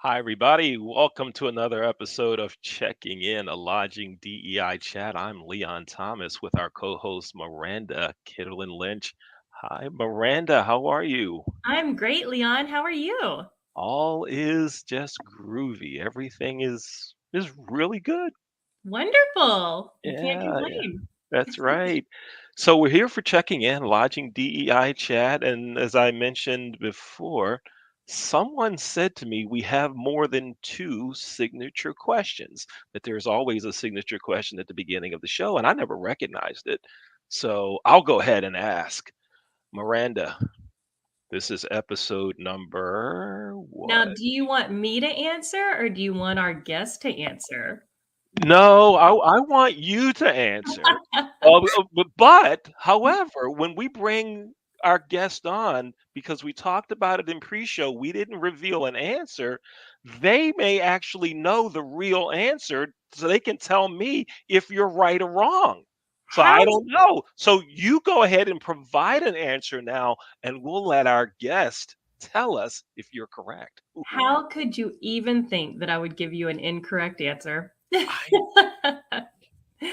Hi, everybody. Welcome to another episode of Checking In, a Lodging DEI Chat. I'm Leon Thomas with our co host, Miranda Kitterlin Lynch. Hi, Miranda. How are you? I'm great, Leon. How are you? All is just groovy. Everything is really good. Wonderful. You can't Yeah, complain. that's right. So we're here for checking in, Lodging DEI Chat, and as I mentioned before, someone said to me we have more than two signature questions, that there's always a signature question at the beginning of the show, and I never recognized it. So I'll go ahead and ask. Miranda, this is episode number Now, what? do you want me to answer or do you want our guest to answer? No, I want you to answer. However, when we bring our guest on, because we talked about it in pre-show, we didn't reveal an answer. They may actually know the real answer, so they can tell me if you're right or wrong. So How I don't know. So you go ahead and provide an answer now, and we'll let our guest tell us if you're correct. Ooh, how could you even think that I would give you an incorrect answer? I, um,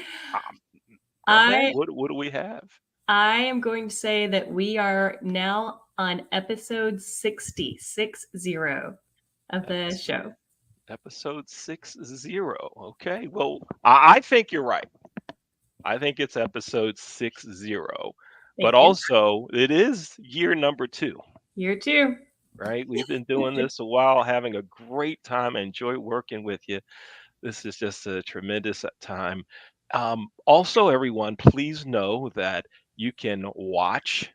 go ahead. I What do we have? I am going to say that we are now on episode 60 of the Episode show. episode 60. Okay. Well, I think you're right. I think it's episode 60. But Thank you. also, it is year number 2, Year two. right? We've been doing this a while, having a great time. I enjoy working with you. This is just a tremendous time. Also, everyone, please know that you can watch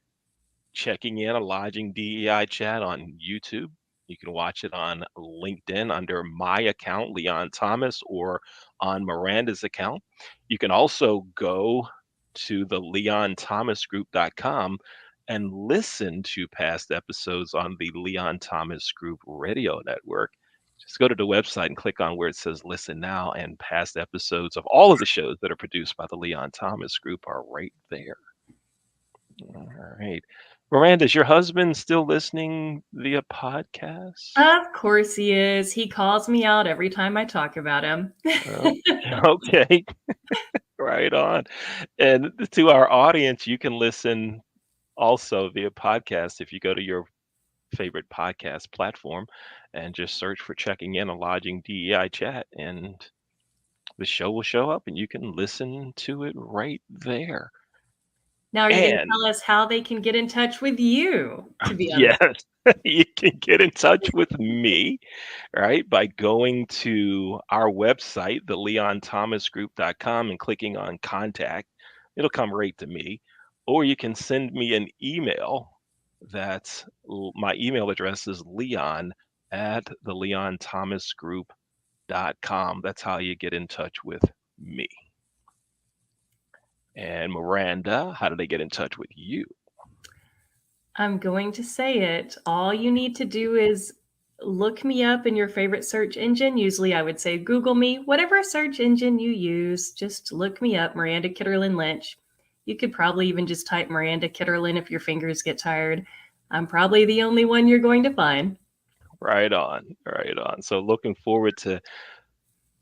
Checking In, a Lodging DEI Chat on YouTube. You can watch it on LinkedIn under my account, Leon Thomas, or on Miranda's account. You can also go to the leonthomasgroup.com and listen to past episodes on the Leon Thomas Group radio network. Just go to the website and click on where it says listen now, and past episodes of all of the shows that are produced by the Leon Thomas Group are right there. All right. Miranda, is your husband still listening via podcast? Of course he is. He calls me out every time I talk about him. Oh, okay, right on. And to our audience, you can listen also via podcast if you go to your favorite podcast platform and just search for Checking In, a Lodging DEI Chat, and the show will show up and you can listen to it right there. Now, are you going to And tell us how they can get in touch with you to be on the show? yes, you can get in touch with me, right, by going to our website, the leonthomasgroup.com, and clicking on contact. It'll come right to me. Or you can send me an email. My email address is leon at the leonthomasgroup.com. That's how you get in touch with me. And Miranda, how do they get in touch with you? I'm going to say it. All you need to do is look me up in your favorite search engine. Usually I would say Google me, whatever search engine you use, just look me up, Miranda Kitterlin Lynch. You could probably even just type Miranda Kitterlin if your fingers get tired. I'm probably the only one you're going to find. Right on, right on. So looking forward to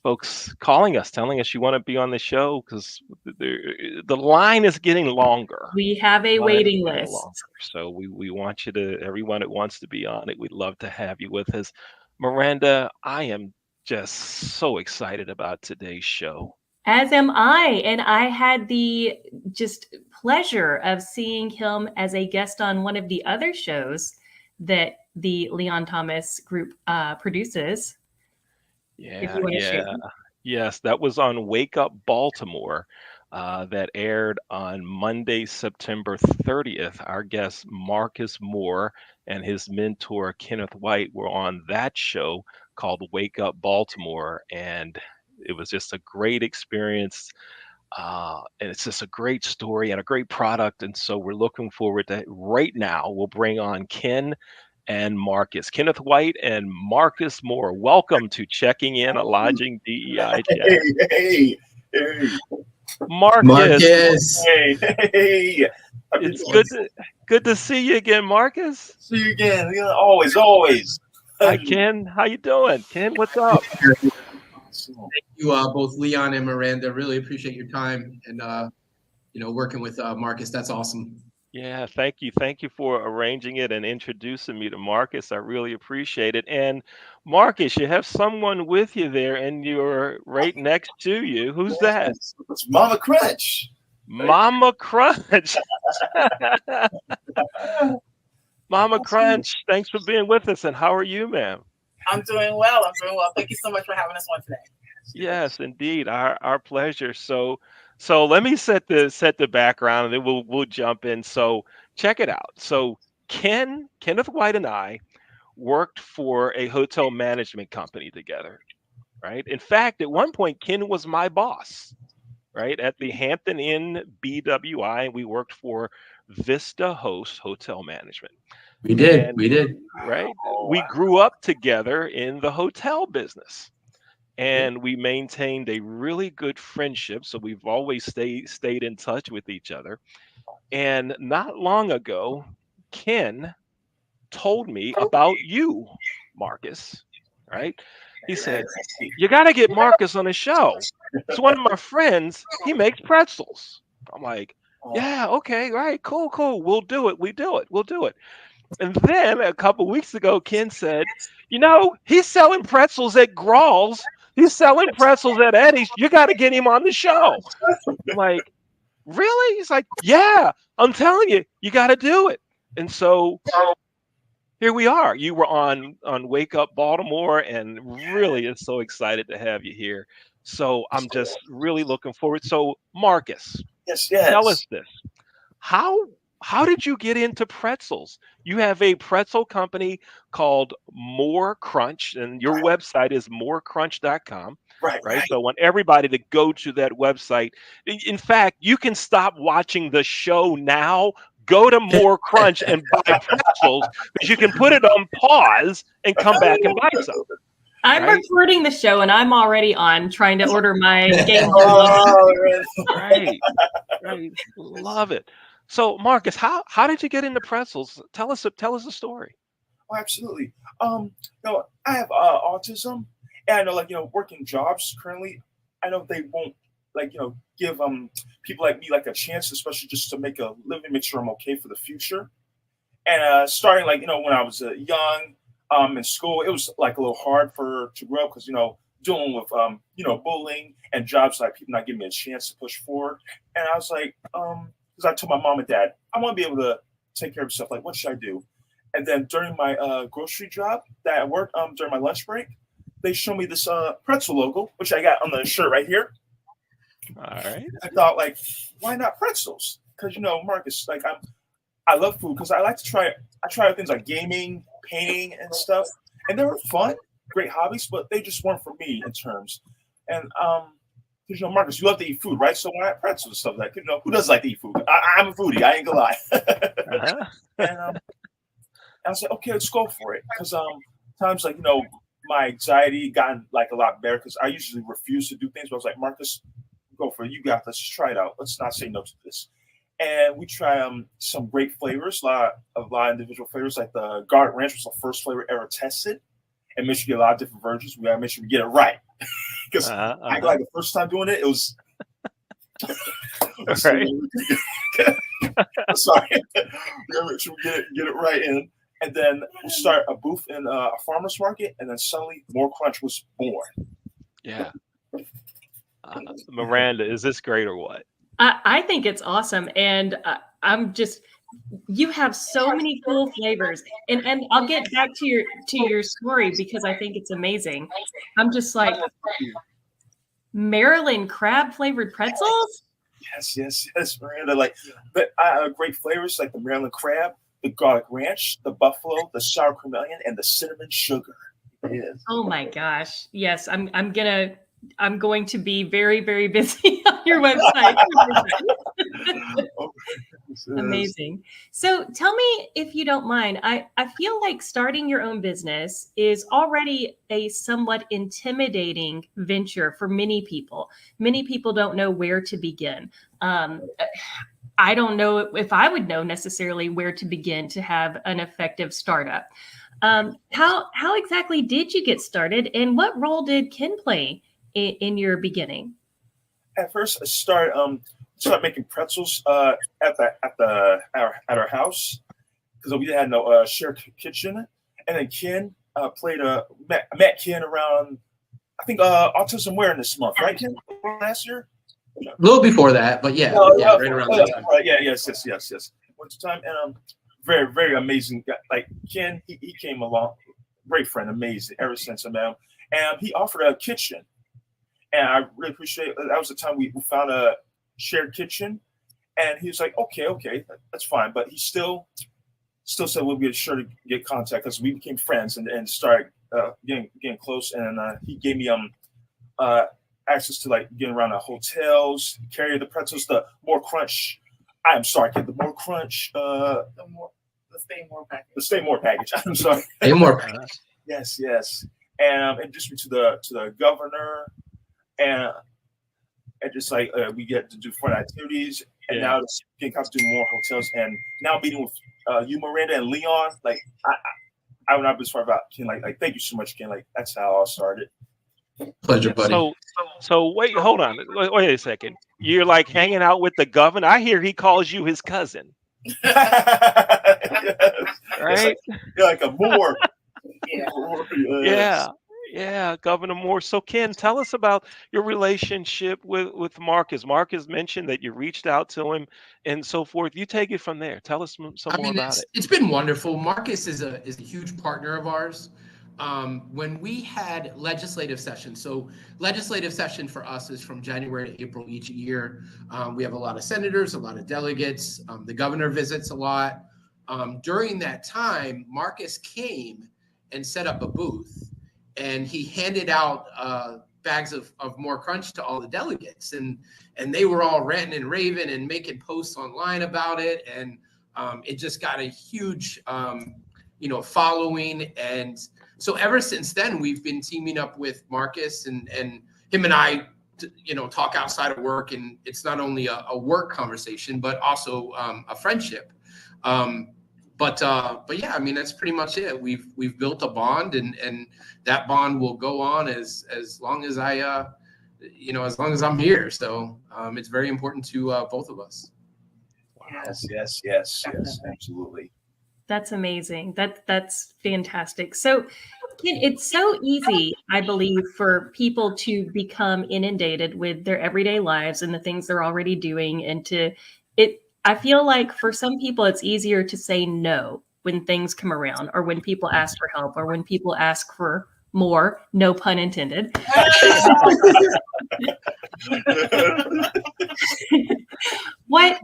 folks calling us, telling us you want to be on the show because the line is getting longer. We have a Line is waiting getting longer. list. So we want you to, everyone that wants to be on it, we'd love to have you with us. Miranda, I am just so excited about today's show. As am I. And I had the just pleasure of seeing him as a guest on one of the other shows that the Leon Thomas Group produces. If Yeah, you want to share. yeah. Yes, that was on Wake Up Baltimore. That aired on Monday, September 30th. Our guest Marcus Moore and his mentor Kenneth White were on that show called Wake Up Baltimore, and it was just a great experience. And it's just a great story and a great product. And so we're looking forward to right now. We'll bring on Ken and Marcus, Kenneth White and Marcus Moore. Welcome to Checking In, a Lodging DEI Chat. Hey, hey, Marcus, Marcus. hey. it's good to see you again, Marcus. See you again. Yeah, always. Hi, Ken. How you doing? Ken, what's up? You both Leon and Miranda. Really appreciate your time and working with Marcus. That's awesome. Yeah, thank you. Thank you for arranging it and introducing me to Marcus. I really appreciate it. And Marcus, you have someone with you there and you're right next to you. Who's that? It's Mama Crunch. Mama Crunch. Mama Crunch, thanks for being with us. And how are you, ma'am? I'm doing well. I'm doing well. Thank you so much for having us on today. Yes, indeed. Our pleasure. So let me set the background and then we'll jump in. So check it out. So Kenneth White and I worked for a hotel management company together, right? In fact, at one point Ken was my boss, right? At the Hampton Inn BWI, and we worked for Vista Host Hotel Management. We did. And We did. right, we grew up together in the hotel business and we maintained a really good friendship. So we've always stayed in touch with each other. And not long ago, Ken told me about you, Marcus. Right? He said, "You got to get Marcus on the show. It's one of my friends. He makes pretzels." I'm like, "Yeah, okay, right, cool, cool. We'll do it. We'll do it." And then a couple weeks ago, Ken said, he's selling pretzels at Grawl's. He's selling pretzels at Eddie's. You got to get him on the show. I'm like, really? He's like, yeah, I'm telling you, you got to do it. And so here we are. You were on Wake Up Baltimore, and really is so excited to have you here. So I'm just really looking forward. So Marcus, Yes, tell us yes. this. How how did you get into pretzels? You have a pretzel company called Moore Crunch, and your Right, website is morecrunch.com, right, right? right. So I want everybody to go to that website. In fact, you can stop watching the show now. Go to Moore Crunch and buy pretzels because you can put it on pause and come back and buy some, I'm right? recording the show and I'm already on trying to order my game. Oh, man. Right, right. Love it. So, Marcus, how did you get into pretzels? Tell us the story. Oh, absolutely. I have autism, and I know, like, working jobs currently. I know they won't, like, give people like me like a chance, especially just to make a living, make sure I'm okay for the future. And starting, like, when I was young, in school, it was like a little hard for to grow up because dealing with bullying and jobs, like people not giving me a chance to push forward. And I was like, because I told my mom and dad, I want to be able to take care of myself. Like, what should I do? And then during my grocery job that I worked during my lunch break, they showed me this pretzel logo, which I got on the shirt right here. All right. I thought, like, why not pretzels? Because Marcus, like, I love food because I like to try. I try things like gaming, painting, and stuff, and they were fun, great hobbies, but they just weren't for me in terms. And because Marcus, you love to eat food, right? So when I had pretzels and stuff like, who doesn't like to eat food? I'm a foodie. I ain't gonna lie. Uh-huh. And I was like, okay, let's go for it. Because times like my anxiety gotten like a lot better because I usually refuse to do things. But I was like, Marcus, go for it. You got this. Just try it out. Let's not say no to this. And we try some great flavors, a lot of individual flavors. Like the garlic ranch was the first flavor ever tested, and make sure you get a lot of different versions. We gotta make sure we get it right because Uh-huh. I like the first time doing it, it was. All right. Sorry, we gotta make sure we get it right, and then we start a booth in a farmer's market, and then suddenly Moore Crunch was born. Yeah. Miranda, is this great or what? I think it's awesome. And you have so many cool flavors. And I'll get back to your story because I think it's amazing. I'm just like, Maryland crab flavored pretzels? Yes, Miranda. Like, but great flavors like the Maryland crab, the garlic ranch, the buffalo, the sour cream onion, and the cinnamon sugar. It is. Oh my gosh. Yes, I'm going to be very, very busy on your website. Oh, this is- Amazing. So tell me if you don't mind. I feel like starting your own business is already a somewhat intimidating venture for many people. Many people don't know where to begin. I don't know if I would know necessarily where to begin to have an effective startup. How exactly did you get started, and what role did Ken play in your beginning? At first, I started making pretzels at our house because we had no shared kitchen. And then Ken met Ken around, I think, Autism Awareness Month, right, Ken? Last year? A little before that, but yeah, right around that time. Yes. One time, and very, very amazing guy. Like Ken, he came along, great friend, amazing ever since I met him. And he offered a kitchen, and I really appreciate it. That was the time we found a shared kitchen, and he was like, okay, that's fine, but he still said we'll be sure to get contact because we became friends and started getting close. And he gave me uh, access to like getting around the hotels, carry the pretzels, the Moore Crunch. I'm sorry, the Moore Crunch. The Stay More package. The Stay More package. I'm sorry. Stay More. Yes. And introduced me to the governor, and just like we get to do fun activities, and now it's getting to do more hotels, and now meeting with you, Miranda, and Leon. Like I would not be sorry about Ken. Like thank you so much, Ken. Like that's how it all started. Pleasure, buddy. So wait, hold on. Wait a second. You're like hanging out with the governor. I hear he calls you his cousin. Right? Like a Moore. Yeah, Governor Moore. So Ken, tell us about your relationship with Marcus. Marcus mentioned that you reached out to him and so forth. You take it from there. Tell us some more about it. It's been wonderful. Marcus is a huge partner of ours. When we had legislative session, so legislative session for us is from January to April each year. We have a lot of senators, a lot of delegates. The governor visits a lot. During that time, Marcus came and set up a booth, and he handed out bags of Moore Crunch to all the delegates, and they were all ranting and raving and making posts online about it, and it just got a huge following. And so ever since then, we've been teaming up with Marcus, and him and I talk outside of work, and it's not only a work conversation but also a friendship. But yeah, I mean, that's pretty much it. We've built a bond, and that bond will go on as long as as long as I'm here. So it's very important to both of us. Wow. Yes, absolutely. That's amazing. That's fantastic. So it's so easy, I believe, for people to become inundated with their everyday lives and the things they're already doing, and I feel like for some people, it's easier to say no when things come around, or when people ask for help, or when people ask for more, no pun intended. What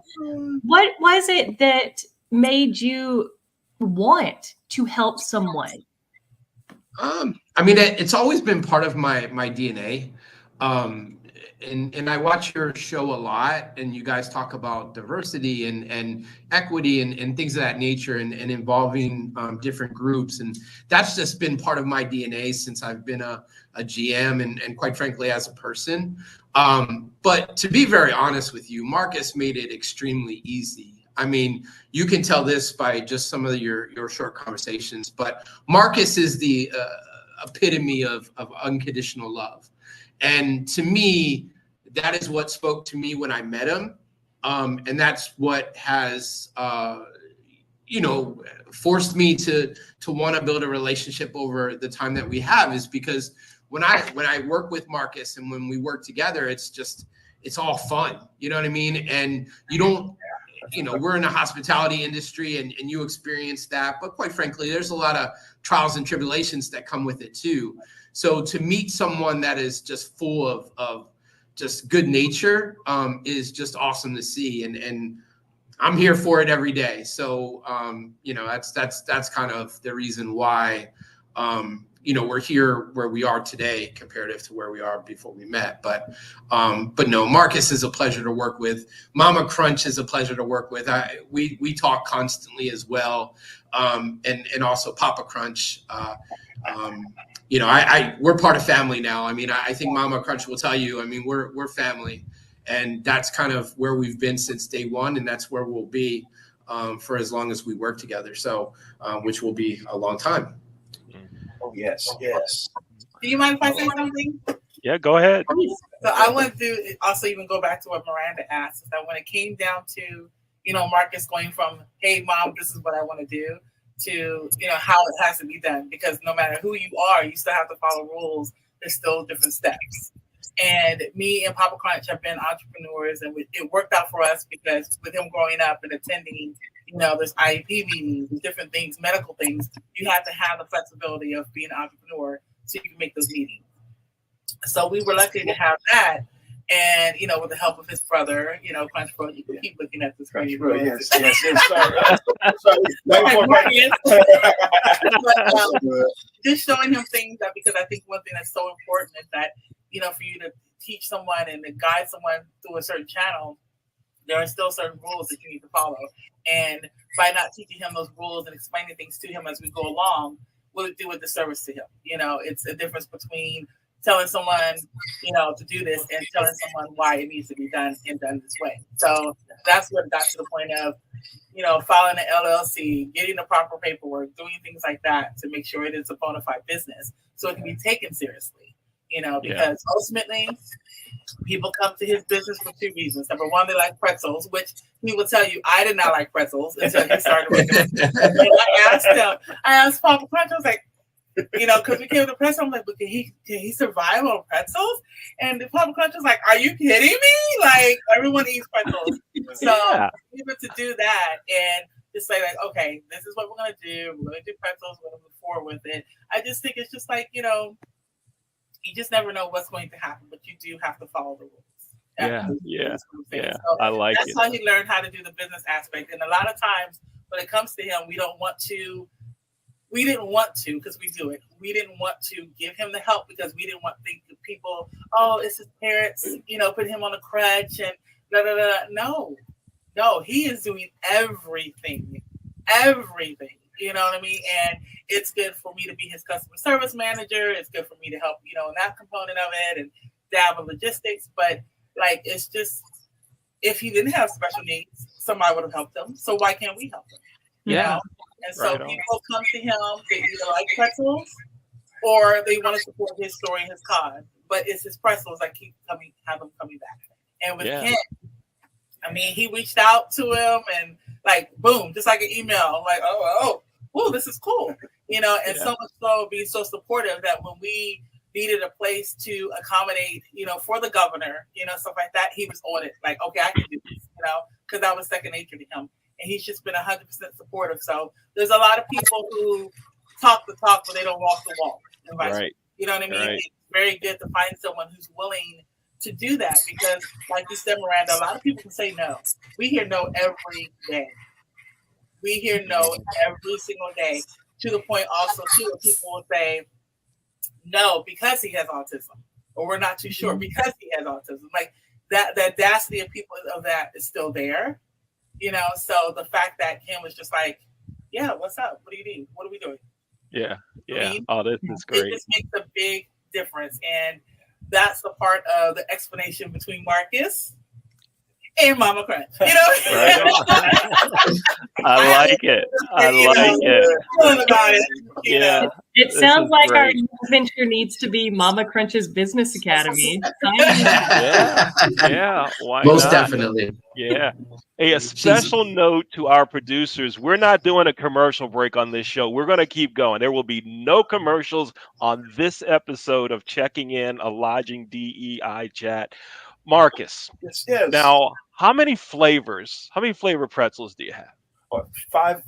was it that made you want to help someone? I mean, it's always been part of my DNA. And I watch your show a lot, and you guys talk about diversity and equity and things of that nature, and involving different groups. And that's just been part of my DNA since I've been a GM and quite frankly, as a person. But to be very honest with you, Marcus made it extremely easy. I mean, you can tell this by just some of your short conversations, but Marcus is the epitome of unconditional love. And to me, that is what spoke to me when I met him. And that's what has, forced me to want to build a relationship over the time that we have, is because when I work with Marcus and when we work together, it's all fun. You know what I mean? And you don't, we're in the hospitality industry, and you experience that. But quite frankly, there's a lot of trials and tribulations that come with it too. So to meet someone that is just full of just good nature is just awesome to see, and I'm here for it every day. So that's kind of the reason why we're here where we are today comparative to where we are before we met. But no, Marcus is a pleasure to work with. Mama Crunch is a pleasure to work with. We talk constantly as well, and also Papa Crunch. We're part of family now. I mean, I think Mama Crunch will tell you, I mean, we're family, and that's kind of where we've been since day one. And that's where we'll be for as long as we work together. So, which will be a long time. yes, yes. Do you mind if I say something? Yeah, go ahead. So I want to also even go back to what Miranda asked, is that when it came down to, Marcus going from, hey mom, this is what I want to do, to, how it has to be done. Because no matter who you are, you still have to follow rules. There's still different steps. And me and Papa Crunch have been entrepreneurs, and it worked out for us because with him growing up and attending, there's IEP meetings, different things, medical things, you have to have the flexibility of being an entrepreneur so you can make those meetings. So we were lucky to have that. And, with the help of his brother, Crunch Bro, you can keep looking at the screen. Bro, yes. Sorry. But, just showing him things that, because I think one thing that's so important is that, for you to teach someone and to guide someone through a certain channel, there are still certain rules that you need to follow. And by not teaching him those rules and explaining things to him as we go along, will it do a disservice to him? It's a difference between telling someone, to do this and telling someone why it needs to be done and done this way. So that's what got to the point of, filing an LLC, getting the proper paperwork, doing things like that to make sure it is a bona fide business so it can be taken seriously, because ultimately people come to his business for two reasons. Number one, they like pretzels, which he will tell you, I did not like pretzels until he started making them. And I asked Papa Crunch, I was like, because we came to pretzel, I'm like, but can he survive on pretzels? And the Papa Crunch was like, are you kidding me? Like, everyone eats pretzels. So able to do that and just say like, okay, this is what we're gonna do. We're gonna do pretzels. We're gonna move forward with it. I just think it's just like, you just never know what's going to happen, but you do have to follow the rules. Yeah. So I like that's how he learned how to do the business aspect. And a lot of times when it comes to him, we didn't want to, because we do it. We didn't want to give him the help because we didn't want to think that people, oh, it's his parents, put him on a crutch and blah, blah, blah. No, he is doing everything. You know what I mean? And it's good for me to be his customer service manager. It's good for me to help, in that component of it and dab in logistics. But like, it's just, if he didn't have special needs, somebody would have helped him. So why can't we help him? You know? And so people come to him, they either like pretzels or they want to support his story and his cause. But it's his pretzels that have him coming back. And with Ken, I mean, he reached out to him and like, boom, just like an email, like, oh, this is cool. And so much so being so supportive that when we needed a place to accommodate, for the governor, stuff like that, he was on it. Like, okay, I can do this, because that was second nature to him. And he's just been 100% supportive. So there's a lot of people who talk the talk, but they don't walk the walk. Right. You know what I mean? Right. It's very good to find someone who's willing to do that because, like you said, Miranda, a lot of people can say no. We hear no every day. We hear no every single day, to the point also, too, where people will say no because he has autism, or we're not too sure because he has autism. Like that, the audacity of people of that is still there. So the fact that Kim was just like, yeah, what's up? What do you need? What are we doing? Yeah. I mean, oh, this is great. It just makes a big difference. And that's the part of the explanation between Marcus and Mama Crunch. Right I like it. I like it. Yeah. It sounds like great. Our new venture needs to be Mama Crunch's Business Academy. Yeah. Why Most not? definitely. Yeah. Hey, a special note to our producers. We're not doing a commercial break on this show. We're going to keep going. There will be no commercials on this episode of Checking In, a Lodging DEI Chat. Marcus. Yes. Now, how many flavor pretzels do you have? Five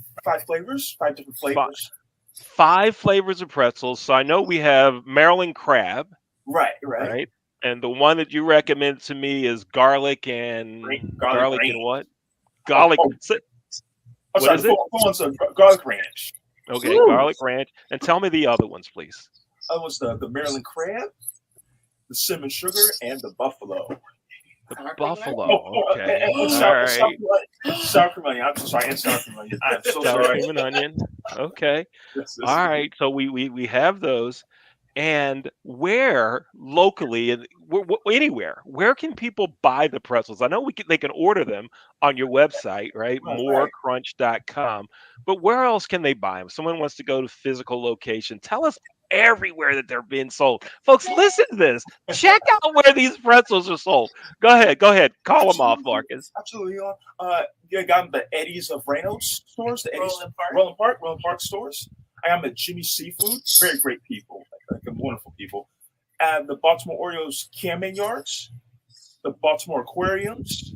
flavors, 5 different flavors. 5 flavors of pretzels. So I know we have Maryland crab. Right. And the one that you recommend to me is garlic and garlic and what? Garlic. What is it? Garlic ranch. Okay, garlic ranch. And tell me the other ones, please. That was the Maryland crab, the cinnamon sugar, and the buffalo. The buffalo. Okay. All right. Sour cream onion. I'm so sorry. And sour cream onion. I'm so sour sorry. Cream and onion. Okay. All right. So we have those. And where locally, anywhere, where can people buy the pretzels? I know they can order them on your website, right? Moorecrunch.com. But where else can they buy them? Someone wants to go to physical location. Tell us everywhere that they're being sold. Folks, listen to this. Check out where these pretzels are sold. Go ahead. Go ahead. Call them off, Absolutely, Marcus. absolutely. You got the Eddie's of Reynolds stores, the Eddie's Roland Park stores. I am at Jimmy Seafood. Very great people, like wonderful people. And the Baltimore Orioles Camping Yards, the Baltimore Aquariums,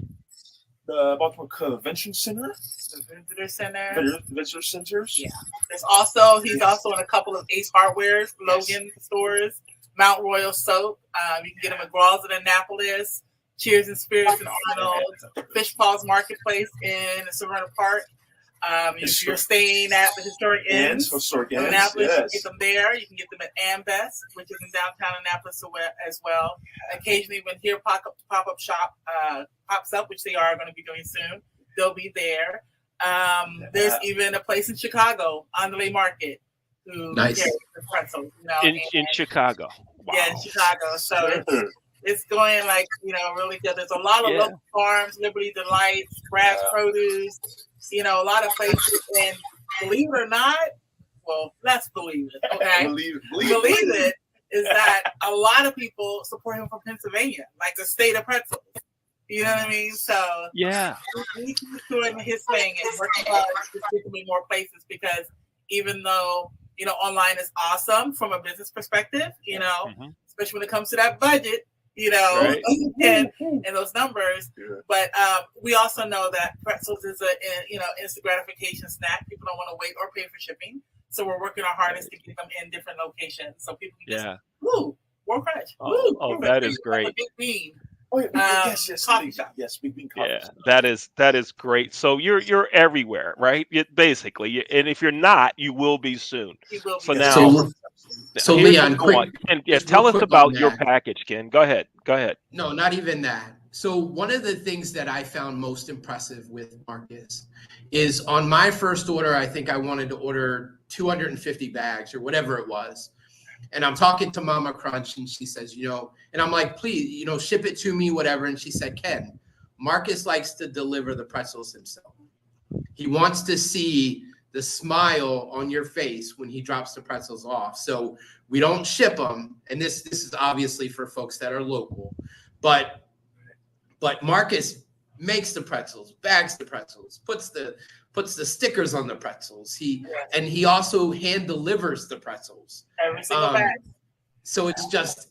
the Baltimore Convention Center, The visitor center. visitor centers. Yeah. He's also in a couple of Ace Hardwares, Logan stores, Mount Royal Soap. You can get him at Grawls in Annapolis, Cheers and Spirits in Arnold, Fish Paws Marketplace in Severna Park. If you're staying at the Historic Inns in Annapolis, you can get them there. You can get them at Ambest, which is in downtown Annapolis as well. Occasionally, when here pop-up shop pops up, which they are going to be doing soon, they'll be there. There's even a place in Chicago, Andale Market, who carries the pretzels. In Chicago. Wow. Yeah, in Chicago. So it's going really good. There's a lot of local farms, Liberty Delights, Grass Produce, a lot of places. And believe it or not, well, let's believe it. Okay, believe it is that a lot of people support him from Pennsylvania, like the state of pretzels. You know what I mean? So yeah, he's doing his thing and working hard to get to more places, because even though online is awesome from a business perspective, especially when it comes to that budget, right. and those numbers. Yeah. But we also know that pretzels is a instant gratification snack. People don't want to wait or pay for shipping, so we're working our hardest to get them in different locations so people can just Moore Crunch. Oh, that is great. A big bean. Oh, yes, coffee shop. Yes, big bean coffee shop. that is great. So you're everywhere, right? Basically, and if you're not, you will be soon. So now, so Leon, quick, and tell us about your package, Ken. Go ahead. No, not even that. So one of the things that I found most impressive with Marcus is on my first order, I think I wanted to order 250 bags or whatever it was. And I'm talking to Mama Crunch, and she says, and I'm like, please, ship it to me, whatever. And she said, Ken, Marcus likes to deliver the pretzels himself. He wants to see the smile on your face when he drops the pretzels off. So we don't ship them. And this is obviously for folks that are local, but Marcus makes the pretzels, bags the pretzels, puts the stickers on the pretzels. He also hand delivers the pretzels. Every single bag. So it's just,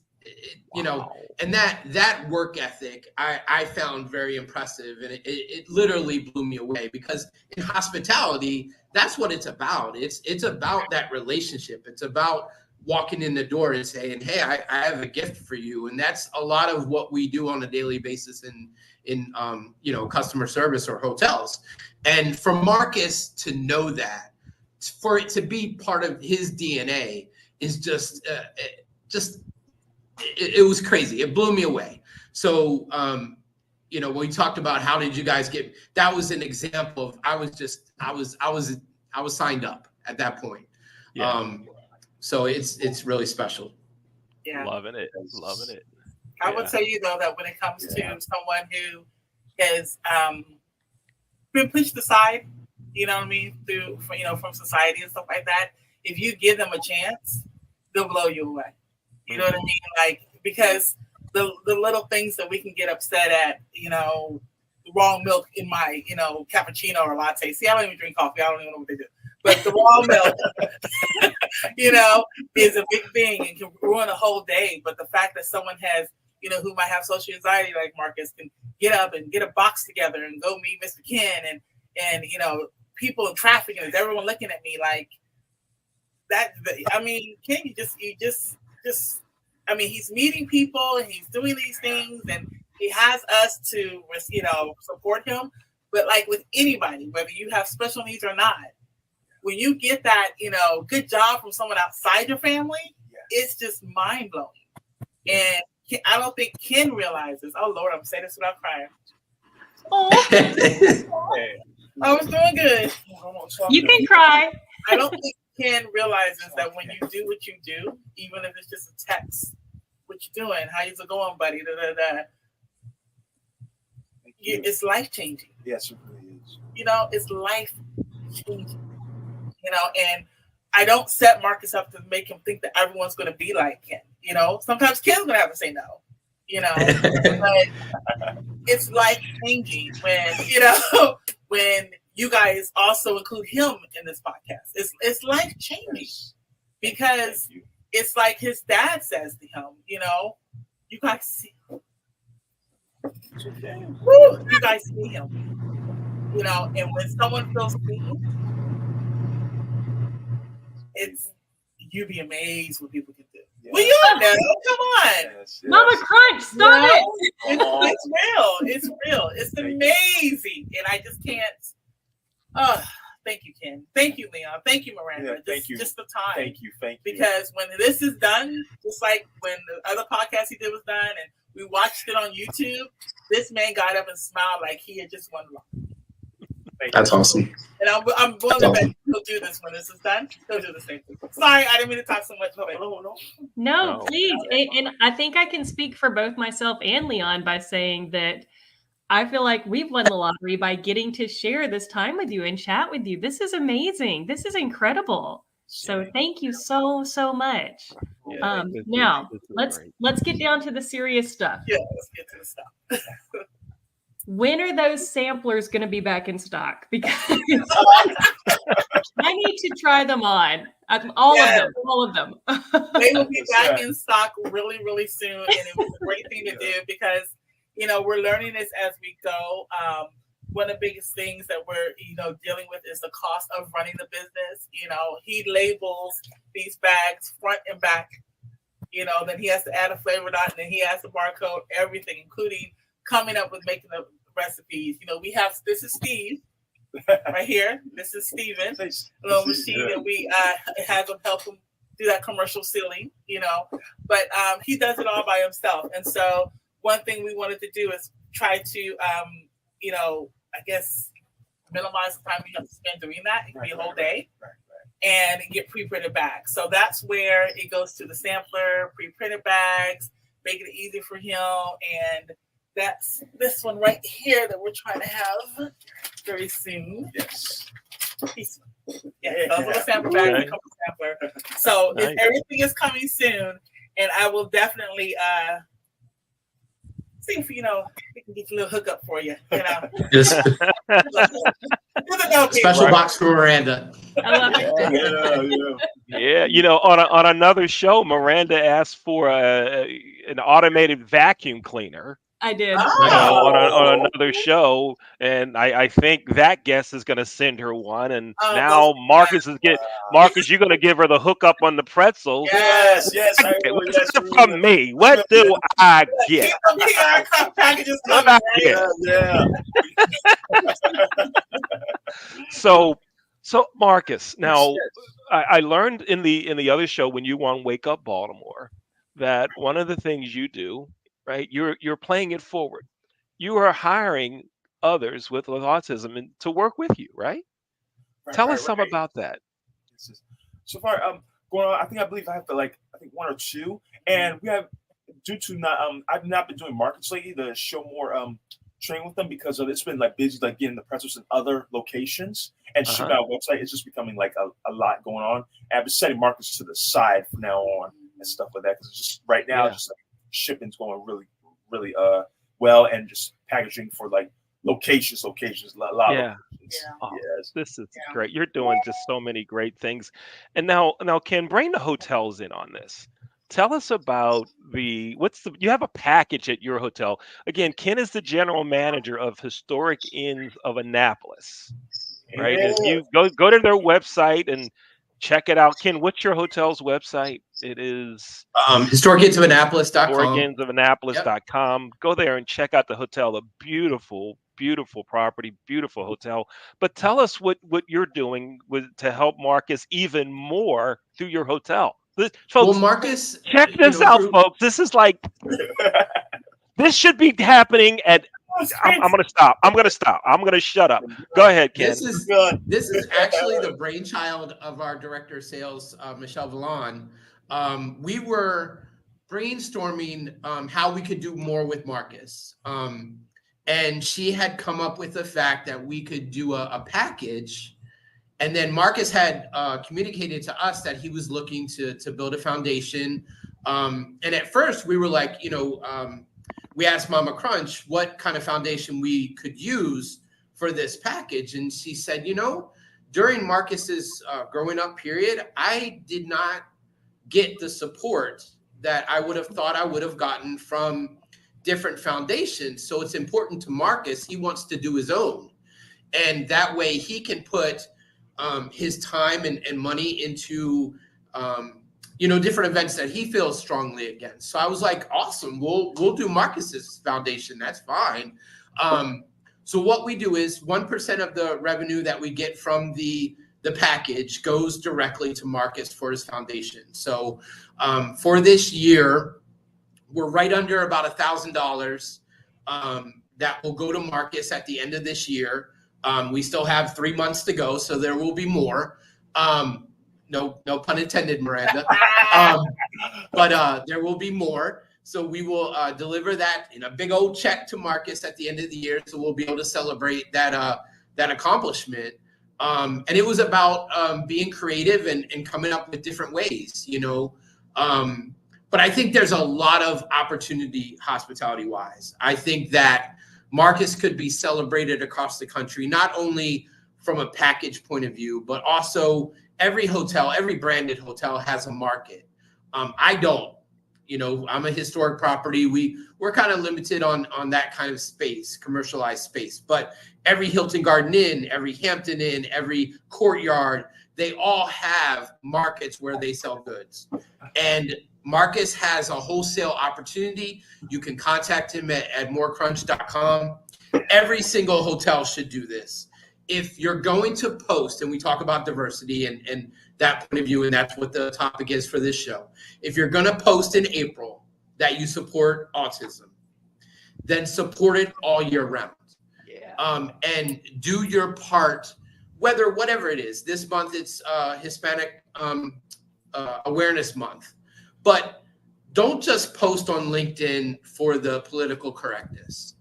and that work ethic I found very impressive, and it literally blew me away, because in hospitality, that's what it's about. It's about that relationship. It's about walking in the door and saying, hey, I have a gift for you. And that's a lot of what we do on a daily basis in customer service or hotels. And for Marcus to know that, for it to be part of his DNA, is just it was crazy. It blew me away. So when we talked about how did you guys get, that was an example of I was signed up at that point. Yeah. So it's really special. Yeah. Loving it. I would tell you though that when it comes to someone who has been pushed aside, from society and stuff like that, if you give them a chance, they'll blow you away. You know what I mean? Like, because the little things that we can get upset at, the wrong milk in my, cappuccino or latte. See, I don't even drink coffee. I don't even know what they do. But the raw milk, is a big thing and can ruin a whole day. But the fact that someone has, who might have social anxiety like Marcus, can get up and get a box together and go meet Mr. Ken and people in traffic, and is everyone looking at me like that? I mean, Ken, you just he's meeting people and he's doing these things, and he has us to, support him. But like with anybody, whether you have special needs or not, when you get that, good job from someone outside your family, it's just mind blowing. And I don't think Ken realizes. Oh Lord, I'm saying this without crying. Oh, I was doing good. You can cry. I don't think Ken realizes that when you do what you do, even if it's just a text, what you doing? How you going, buddy? It's life changing. Yes, it really is. It's life changing. And I don't set Marcus up to make him think that everyone's going to be like Ken. You know, sometimes Ken's going to have to say no. You know, but it's life changing when when you guys also include him in this podcast. It's life changing because it's like his dad says to him. You know, you guys see, you guys see him. You know, and when someone feels seen, it's you'd be amazed what people can do. Yeah. Well, you know, come on. Yes. Mama Crunch, stop it. It's real. It's real. It's amazing. And I just can't. Thank you, Ken. Thank you, Leon. Thank you, Miranda. Yeah, thank you. Just the time. Thank you. Because when this is done, just like when the other podcast he did was done and we watched it on YouTube, this man got up and smiled like he had just won life. That's awesome. And I'm willing to bet he'll do this when this is done. He'll do the same thing. Sorry, I didn't mean to talk so much. No, please. And I think I can speak for both myself and Leon by saying that I feel like we've won the lottery by getting to share this time with you and chat with you. This is amazing. This is incredible. So thank you so much. Yeah, now let's get down to the serious stuff. Yeah, let's get to the stuff. When are those samplers going to be back in stock? Because I need to try them on. All of them. They will be back in stock really, really soon. And it was a great thing to do because, you know, we're learning this as we go. One of the biggest things that we're, dealing with is the cost of running the business. You know, he labels these bags front and back. You know, then he has to add a flavor dot, and then he has to barcode everything, including coming up with making the recipes. You know, this is Steve right here. This is Steven, a little machine that we had him help him do that commercial sealing, but he does it all by himself. And so one thing we wanted to do is try to, I guess, minimize the time we have to spend doing that. It could be a whole day. And get pre-printed bags. So that's where it goes to the sampler, pre-printed bags, making it easy for him. And that's this one right here that we're trying to have very soon. Yes. Yeah, those little sample bags that come with sampler. So nice. Everything is coming soon, and I will definitely see if we can get a little hookup for you. Yes. Special box for Miranda. I love it. Yeah, on another show, Miranda asked for an automated vacuum cleaner. I did. On another show, and I think that guest is going to send her one. And now Marcus, you're going to give her the hookup on the pretzels. Yes. What's from me? What do I get? Packages Yeah. So Marcus, now I learned in the other show when you were on Wake Up Baltimore that one of the things you do, right? You're playing it forward. You are hiring others with autism to work with you, right? Tell us some about that. So far, going on. I believe I have to one or two, and we have due to I've not been doing markets lately to show more training with them because it's been busy getting the pretzels in other locations and shipping out website. It's just becoming a lot going on. And I've been setting markets to the side from now on and stuff like that because it's just right now shipping's going really, really well, and just packaging for locations, a lot of locations. Oh, this is great. You're doing just so many great things. And now Ken, bring the hotels in on this. Tell us about you have a package at your hotel. Again, Ken is the general manager of Historic Inns of Annapolis, right? If you go to their website and check it out. Ken, what's your hotel's website? It is historicinsofannapolis.com. historicinsofannapolis.com. Go there and check out the hotel. A beautiful, beautiful property, beautiful hotel. But tell us what you're doing to help Marcus even more through your hotel. Folks, Marcus, check this out, folks. This is this should be happening at. I'm gonna stop. I'm gonna shut up. Go ahead, Ken. This is actually the brainchild of our director of sales, Michelle Vallon. We were brainstorming how we could do more with Marcus, and she had come up with the fact that we could do a package, And then Marcus had communicated to us that he was looking to build a foundation. And at first we were like, we asked Mama Crunch what kind of foundation we could use for this package. And she said, during Marcus's growing up period, I did not get the support that I would have thought I would have gotten from different foundations. So it's important to Marcus. He wants to do his own. And that way he can put his time and money into, different events that he feels strongly against. So I was like, awesome, we'll do Marcus's foundation. That's fine. So what we do is 1% of the revenue that we get from the package goes directly to Marcus for his foundation. So for this year, we're right under about $1,000 that will go to Marcus at the end of this year. We still have 3 months to go, so there will be more. No pun intended, Miranda. But there will be more. So we will deliver that in a big old check to Marcus at the end of the year. So we'll be able to celebrate that accomplishment. And it was about being creative and coming up with different ways, But I think there's a lot of opportunity hospitality-wise. I think that Marcus could be celebrated across the country, not only from a package point of view, but also every hotel, every branded hotel has a market. I don't. I'm a historic property. We're kind of limited on that kind of space, commercialized space. But every Hilton Garden Inn, every Hampton Inn, every Courtyard, they all have markets where they sell goods. And Marcus has a wholesale opportunity. You can contact him at moorecrunch.com. Every single hotel should do this. If you're going to post, and we talk about diversity and that point of view, and that's what the topic is for this show. If you're going to post in April that you support autism, then support it all year round. Yeah. And do your part, whatever it is. This month it's Hispanic Awareness Month. But don't just post on LinkedIn for the political correctness.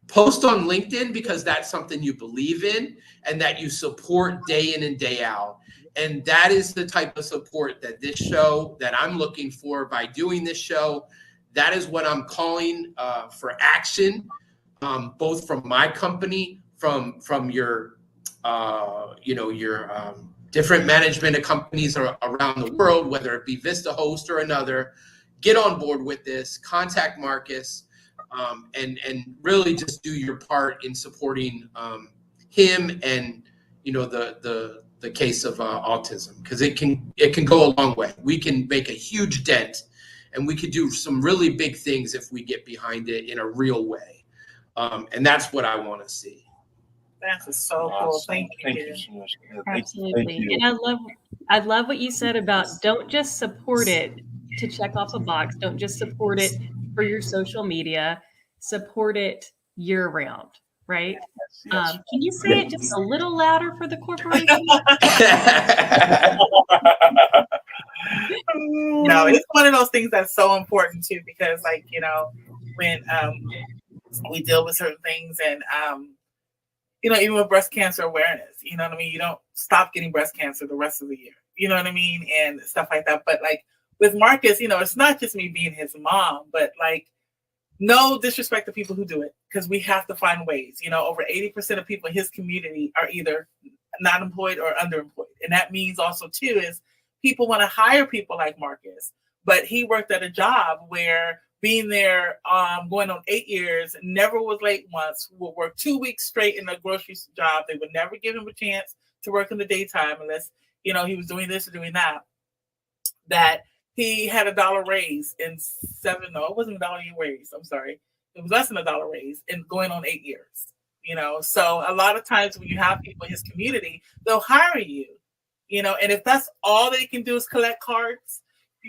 Post on LinkedIn because that's something you believe in and that you support day in and day out. And that is the type of support that this show, that I'm looking for by doing this show. That is what I'm calling for action, both from my company, from your, different management of companies around the world, whether it be Vista Host or another. Get on board with this. Contact Marcus, and really just do your part in supporting him and the case of autism, because it can go a long way. We can make a huge dent, and we could do some really big things if we get behind it in a real way. And that's what I want to see. That's so cool. Thank you so much. Absolutely. Thank you. And I love what you said about don't just support it to check off a box. Don't just support it for your social media. Support it year round, right? Yes. Can you say it just a little louder for the corporation? No, it's one of those things that's so important too, because when we deal with certain things and even with breast cancer awareness, you know what I mean? You don't stop getting breast cancer the rest of the year, you know what I mean? And stuff like that. But with Marcus, it's not just me being his mom, but no disrespect to people who do it, because we have to find ways. Over 80% of people in his community are either not employed or underemployed. And that means also too is people want to hire people like Marcus, but he worked at a job where being there, going on 8 years, never was late once, would work 2 weeks straight in a grocery job. They would never give him a chance to work in the daytime unless, he was doing this or doing that. That he had $1 raise in it wasn't $1 raise. I'm sorry. It was less than $1 raise in going on 8 years, So a lot of times when you have people in his community, they'll hire you, and if that's all they can do is collect cards,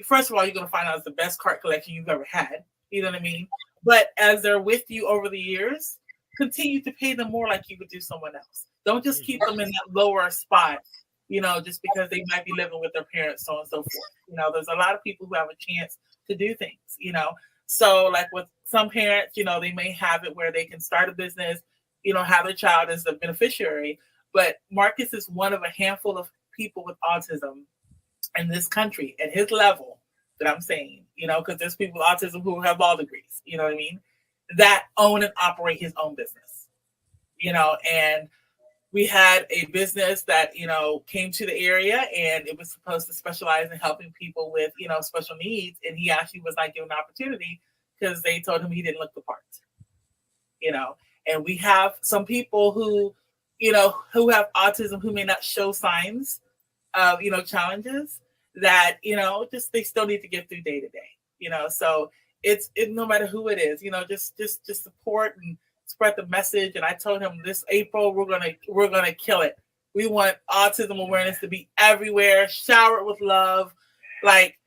first of all, you're going to find out it's the best card collection you've ever had. You know what I mean? But as they're with you over the years, continue to pay them more like you would do someone else. Don't just keep them in that lower spot, just because they might be living with their parents, so on and so forth. There's a lot of people who have a chance to do things, So with some parents, they may have it where they can start a business, have their child as the beneficiary. But Marcus is one of a handful of people with autism in this country at his level that I'm saying, because there's people with autism who have law degrees, you know what I mean, that own and operate his own business, and we had a business that, came to the area, and it was supposed to specialize in helping people with, special needs. And he actually was not given an opportunity because they told him he didn't look the part, and we have some people who, who have autism who may not show signs of, challenges that, just they still need to get through day to day, so it's no matter who it is, just support and spread the message. And I told him this April we're gonna kill it. We want autism awareness to be everywhere, showered with love. Like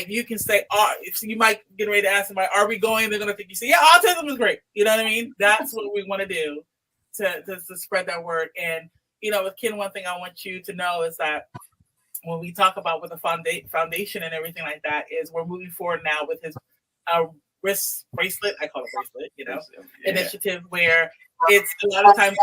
you can say, if you might get ready to ask somebody, are we going? They're gonna think you say, yeah, autism is great. You know what I mean? That's what we want to do to spread that word. And with Ken, one thing I want you to know is that when we talk about with the foundation and everything like that, is we're moving forward now with his wrist bracelet, I call it bracelet, initiative, where it's a lot of times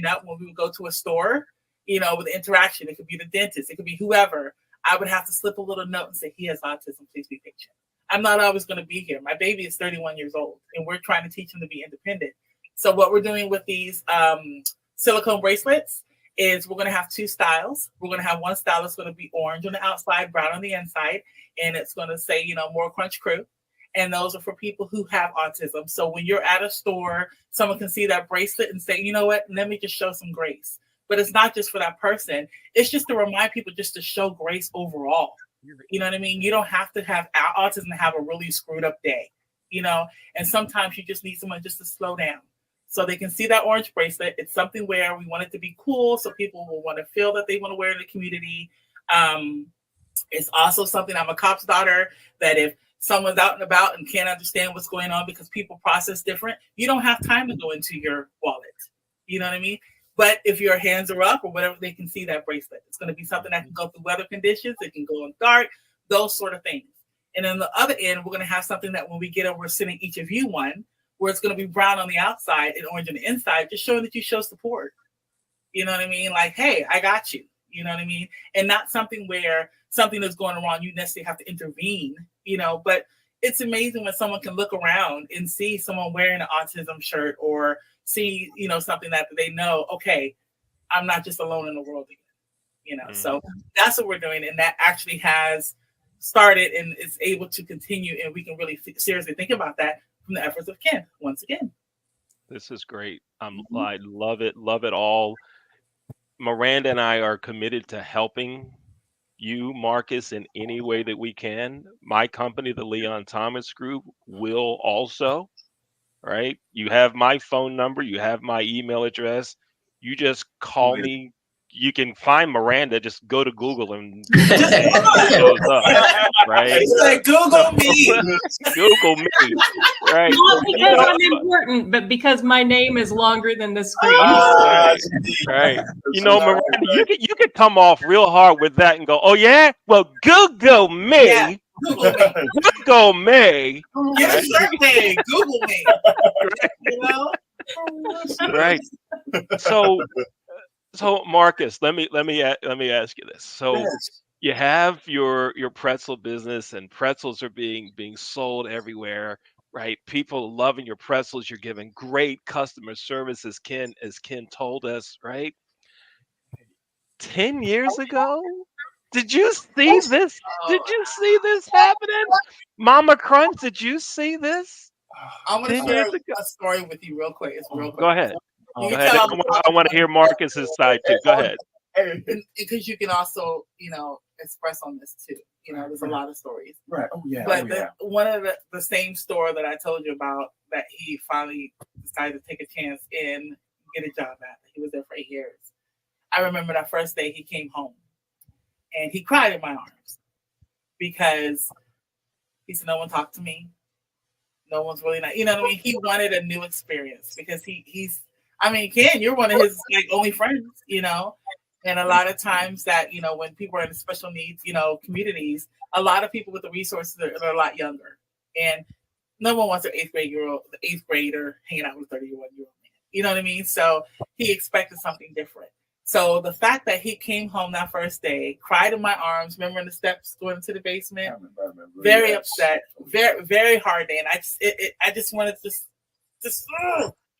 up when we would go to a store, with interaction. It could be the dentist, it could be whoever. I would have to slip a little note and say, he has autism, please be patient. I'm not always going to be here. My baby is 31 years old, and we're trying to teach him to be independent. So what we're doing with these silicone bracelets is we're going to have two styles. We're going to have one style that's going to be orange on the outside, brown on the inside, and it's going to say, Moore Crunch Crew. And those are for people who have autism. So when you're at a store, someone can see that bracelet and say, you know what, let me just show some grace. But it's not just for that person. It's just to remind people just to show grace overall. You know what I mean? You don't have to have autism to have a really screwed up day, and sometimes you just need someone just to slow down. So they can see that orange bracelet. It's something where we want it to be cool, so people will want to feel that they want to wear it in the community. It's also something, I'm a cop's daughter, that if someone's out and about and can't understand what's going on because people process different, you don't have time to go into your wallet. You know what I mean? But if your hands are up or whatever, they can see that bracelet. It's going to be something that can go through weather conditions. It can go in dark, those sort of things. And on the other end, we're going to have something that when we get over, we're sending each of you one, where it's going to be brown on the outside and orange on the inside, just showing that you show support. You know what I mean? Like, hey, I got you. You know what I mean? And not something where something is going wrong, you necessarily have to intervene, but it's amazing when someone can look around and see someone wearing an autism shirt or see, something that they know, okay, I'm not just alone in the world again, So that's what we're doing. And that actually has started and is able to continue. And we can really seriously think about that from the efforts of Ken once again. This is great. I love it. Love it all. Miranda and I are committed to helping you, Marcus, in any way that we can. My company, the Leon Thomas Group, will also, right? You have my phone number, you have my email address. You just call me. You can find Miranda, just go to Google and it shows up, right? It's like Google me. Google me, right? Not because I'm important, but because my name is longer than the screen. Right. Miranda, you could come off real hard with that and go, oh yeah? Well, Google me. Yeah. Google me. Google me. Yeah, certainly. Google me. Right. So Marcus, let me ask you this. So you have your pretzel business, and pretzels are being sold everywhere, right? People loving your pretzels. You're giving great customer service, as Ken told us, right? 10 years ago, did you see this? Did you see this happening? Mama Crunch, did you see this? I'm going to share a story with you real quick. It's real quick. Go ahead. I want to hear Marcus's side too. Go ahead. Because you can also, express on this too. There's a lot of stories. Right. Oh yeah. But one of the same store that I told you about that he finally decided to take a chance and get a job at. He was there for 8 years. I remember that first day he came home and he cried in my arms because he said, no one talked to me. No one's really not, what I mean? He wanted a new experience because Ken, you're one of his only friends, and a lot of times that, when people are in special needs, communities, a lot of people with the resources are a lot younger, and no one wants the eighth grader hanging out with a 31-year-old man. You know what I mean? So he expected something different. So the fact that he came home that first day, cried in my arms, remember in the steps going to the basement, I remember. very Yes. upset, very, very hard day. And I just wanted to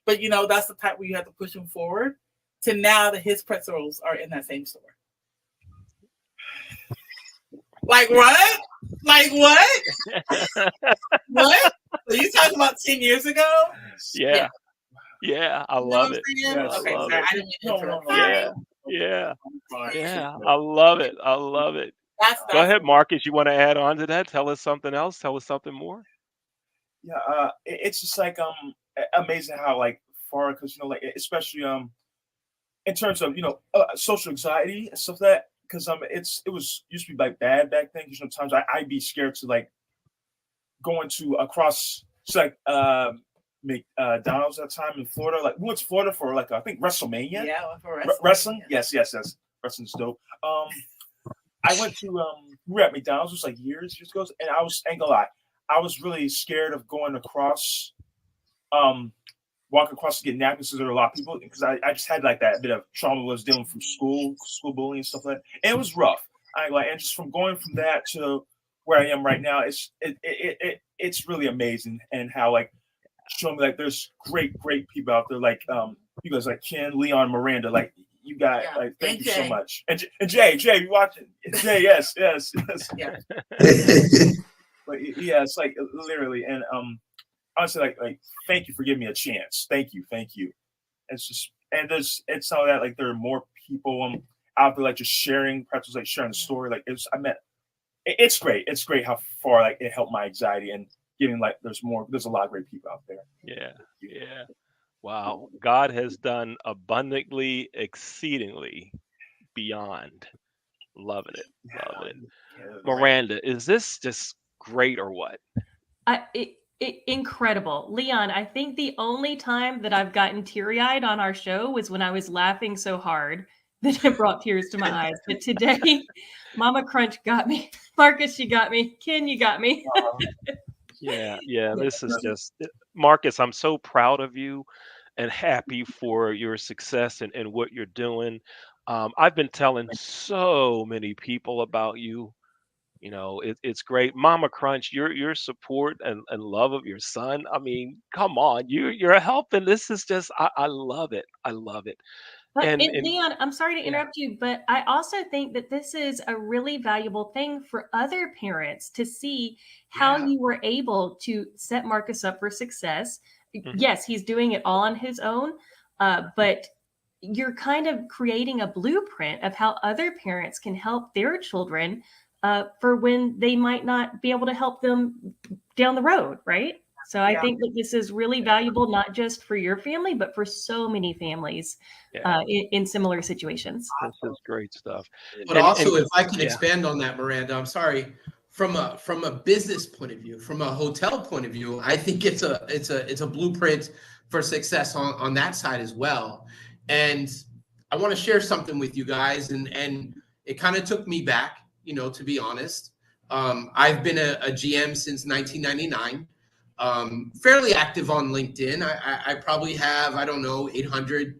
but you know, that's the type where you have to push him forward to now that his pretzels are in that same store. Like what? Like what? What? So you talking about 10 years ago? Yeah. Yeah, I You know love what it. I'm saying? Yes. Okay, love sorry, it. I didn't mean to interrupt. Yeah. Yeah. Fine. Yeah. I love it. I love it. That's Go ahead, Marcus. You want to add on to that? Tell us something else. Tell us something more. Yeah, it's just like amazing how like far, because you know, like especially in terms of social anxiety and stuff, that because it was used to be like bad back then, because times I'd be scared to like going to across, so like McDonald's at the time in Florida. Like we went to Florida for like I think WrestleMania. Yeah, for wrestling. Wrestling. Yes. Wrestling's dope. I went to we were at McDonald's, it was like years ago, and I ain't gonna lie, I was really scared of going across, walk across to get napkins, because there were a lot of people, because I just had like that bit of trauma I was dealing from school bullying and stuff like that. And it was rough. And just from going from that to where I am right now, it's really amazing, and how like showing me like there's great people out there, like you guys like Ken, Leon, Miranda, like you guys, like thank you so much. And Jay, you watching? Jay, yes. Yeah. But yeah, it's like literally, and honestly, like thank you for giving me a chance. Thank you. It's just, and it's all that, like there are more people out there like just sharing pretzels, like sharing the story. Like it's great. It's great how far like it helped my anxiety, and getting like there's a lot of great people out there. Yeah. Wow. God has done abundantly, exceedingly beyond. Loving it. Miranda, is this just great or what? Incredible. Leon, I think the only time that I've gotten teary-eyed on our show was when I was laughing so hard that it brought tears to my eyes. But today, Mama Crunch got me. Marcus, you got me. Ken, you got me. Yeah. This is just, Marcus, I'm so proud of you and happy for your success and what you're doing. I've been telling so many people about you. It's great. Mama Crunch, your support and love of your son. I mean, come on, you're helping. This is just, I love it. I love it. But And Leon, I'm sorry to interrupt you, but I also think that this is a really valuable thing for other parents to see how you were able to set Marcus up for success. Yes, he's doing it all on his own, but you're kind of creating a blueprint of how other parents can help their children for when they might not be able to help them down the road, right? So I think that this is really valuable, not just for your family, but for so many families in similar situations. this is great stuff. But also, if I can expand on that, Miranda, I'm sorry. From a business point of view, from a hotel point of view, I think it's a blueprint for success on that side as well. And I want to share something with you guys, and it kind of took me back, to be honest. I've been a GM since 1999. Fairly active on LinkedIn. I probably have, 800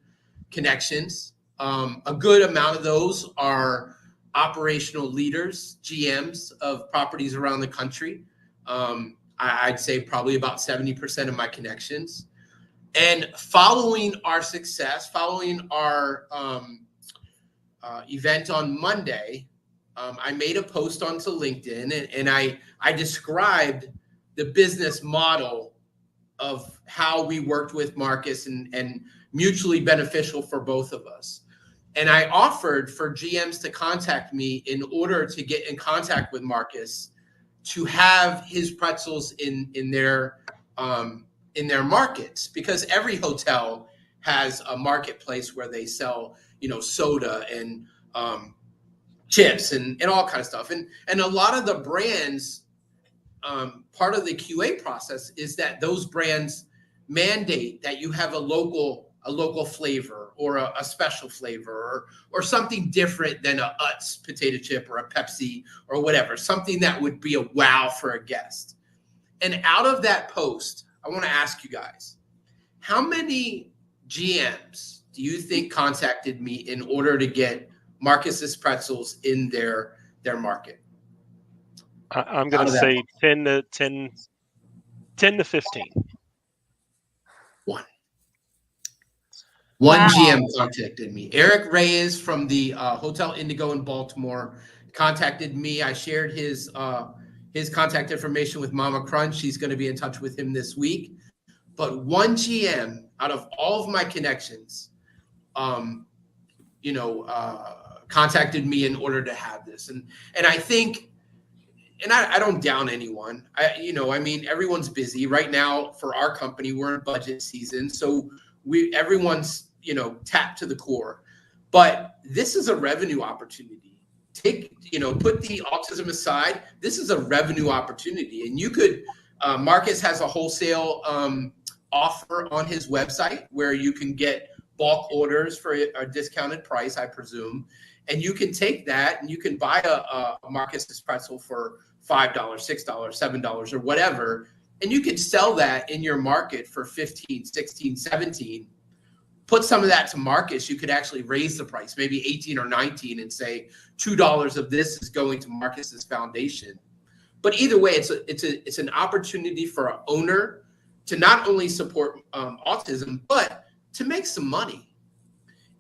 connections. A good amount of those are operational leaders, GMs of properties around the country. I'd say probably about 70% of my connections. And following our success, following our event on Monday, I made a post onto LinkedIn, and I described the business model of how we worked with Marcus and mutually beneficial for both of us. And I offered for GMs to contact me in order to get in contact with Marcus to have his pretzels in their markets, because every hotel has a marketplace where they sell, soda and chips and all kind of stuff. And a lot of the brands, part of the QA process is that those brands mandate that you have a local flavor or a special flavor or something different than a Utz potato chip or a Pepsi or whatever, something that would be a wow for a guest. And out of that post, I want to ask you guys, how many GMs do you think contacted me in order to get Marcus's Pretzels in their market? I'm going to say 10 to 15. One Wow. GM contacted me. Eric Reyes from the Hotel Indigo in Baltimore contacted me. I shared his contact information with Mama Crunch. She's going to be in touch with him this week. But one GM out of all of my connections, contacted me in order to have this. And I think, and I don't down anyone. Everyone's busy right now. For our company, we're in budget season, so everyone's tapped to the core. But this is a revenue opportunity. Put the autism aside. This is a revenue opportunity, and you could. Marcus has a wholesale offer on his website where you can get bulk orders for a discounted price, I presume, and you can take that and you can buy a Marcus's pretzel for $5, $6, $7, or whatever, and you can sell that in your market for 15, 16, 17. Put some of that to Marcus. You could actually raise the price, maybe 18 or 19, and say $2 of this is going to Marcus's foundation. But either way, it's an opportunity for an owner to not only support autism, but to make some money.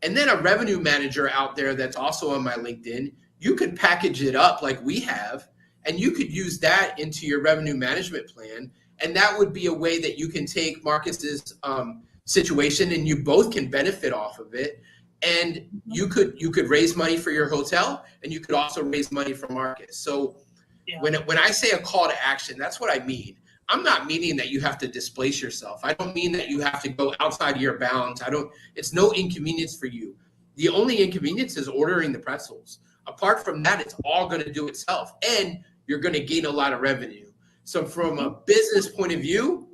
And then a revenue manager out there that's also on my LinkedIn, you could package it up like we have, and you could use that into your revenue management plan. And that would be a way that you can take Marcus's situation, and you both can benefit off of it. And you could raise money for your hotel, and you could also raise money for Marcus. So when I say a call to action, that's what I mean. I'm not meaning that you have to displace yourself. I don't mean that you have to go outside your bounds. It's no inconvenience for you. The only inconvenience is ordering the pretzels. Apart from that, it's all going to do itself, and you're going to gain a lot of revenue. So from a business point of view,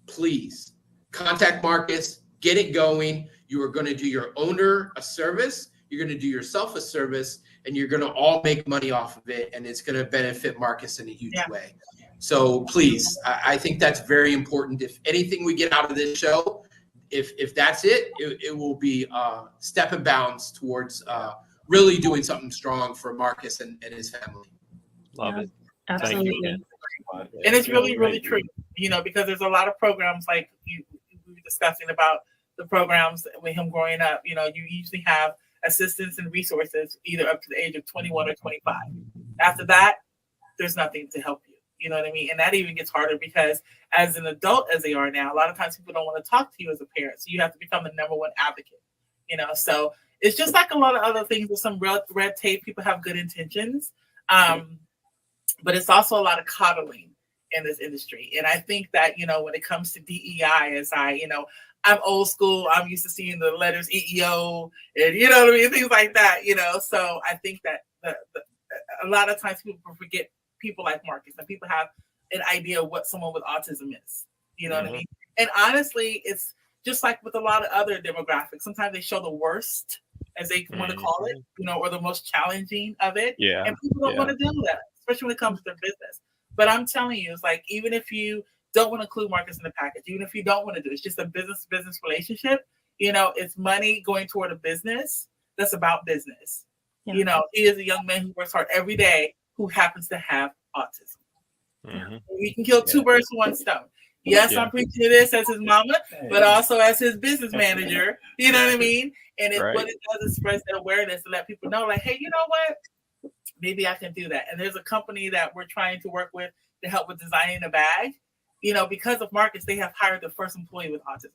please contact Marcus, get it going. You are going to do your owner a service. You're going to do yourself a service, and you're going to all make money off of it, and it's going to benefit Marcus in a huge way. So please, I think that's very important. If anything we get out of this show, if that's it will be step and bounds towards really doing something strong for Marcus and his family. Love it. Absolutely. Thank you, And it's really, really true, because there's a lot of programs like we were discussing about the programs with him growing up. You usually have assistance and resources either up to the age of 21 or 25. After that, there's nothing to help you. You know what I mean? And that even gets harder because as an adult, as they are now, a lot of times people don't want to talk to you as a parent. So you have to become the number one advocate, So it's just like a lot of other things with some red tape. People have good intentions. But it's also a lot of coddling in this industry. And I think that, when it comes to DEI, I'm old school. I'm used to seeing the letters EEO and, things like that, So I think that a lot of times people forget people like Marcus, and people have an idea of what someone with autism is. You know what I mean? And honestly, it's just like with a lot of other demographics. Sometimes they show the worst, as they want to call it, or the most challenging of it. Yeah. And people don't want to do that, especially when it comes to their business. But I'm telling you, it's like, even if you don't want to include Marcus in the package, even if you don't want to do it, it's just a business relationship. It's money going toward a business that's about business. Yeah. He is a young man who works hard every day who happens to have autism. We can kill two birds with one stone. Yes, I'm preaching to this as his mama, but also as his business manager. You know what I mean? And what it does is spread the awareness to let people know, like, hey, you know what? Maybe I can do that. And there's a company that we're trying to work with to help with designing a bag. Because of Marcus, they have hired the first employee with autism.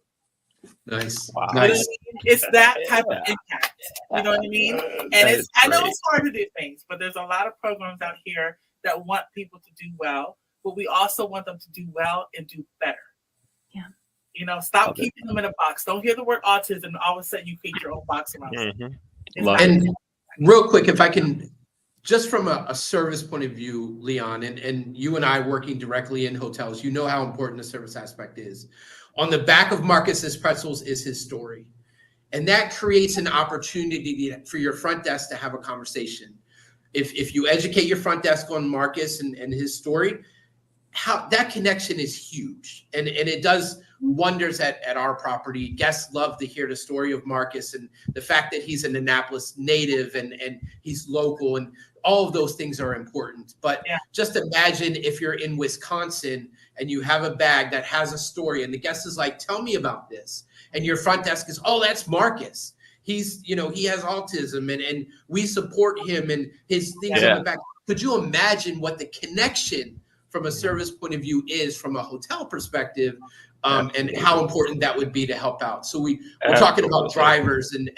Nice. Wow. Nice. It's that type of impact. You know what I mean? And I know it's hard to do things, but there's a lot of programs out here that want people to do well, but we also want them to do well and do better. Yeah. Stop keeping them in a box. Don't hear the word autism and all of a sudden you create your own box around it. And real quick, if I can, just from a service point of view, Leon, and you and I working directly in hotels, you know how important the service aspect is. On the back of Marcus's Pretzels is his story. And that creates an opportunity for your front desk to have a conversation. If you educate your front desk on Marcus and his story, how that connection is huge. And it does wonders at our property. Guests love to hear the story of Marcus and the fact that he's an Annapolis native and he's local, and all of those things are important. But just imagine if you're in Wisconsin and you have a bag that has a story and the guest is like, tell me about this. And your front desk is, oh, that's Marcus. He's, he has autism and we support him and his things on the back. Could you imagine what the connection from a service point of view is from a hotel perspective, and how important that would be to help out? So we're talking about drivers and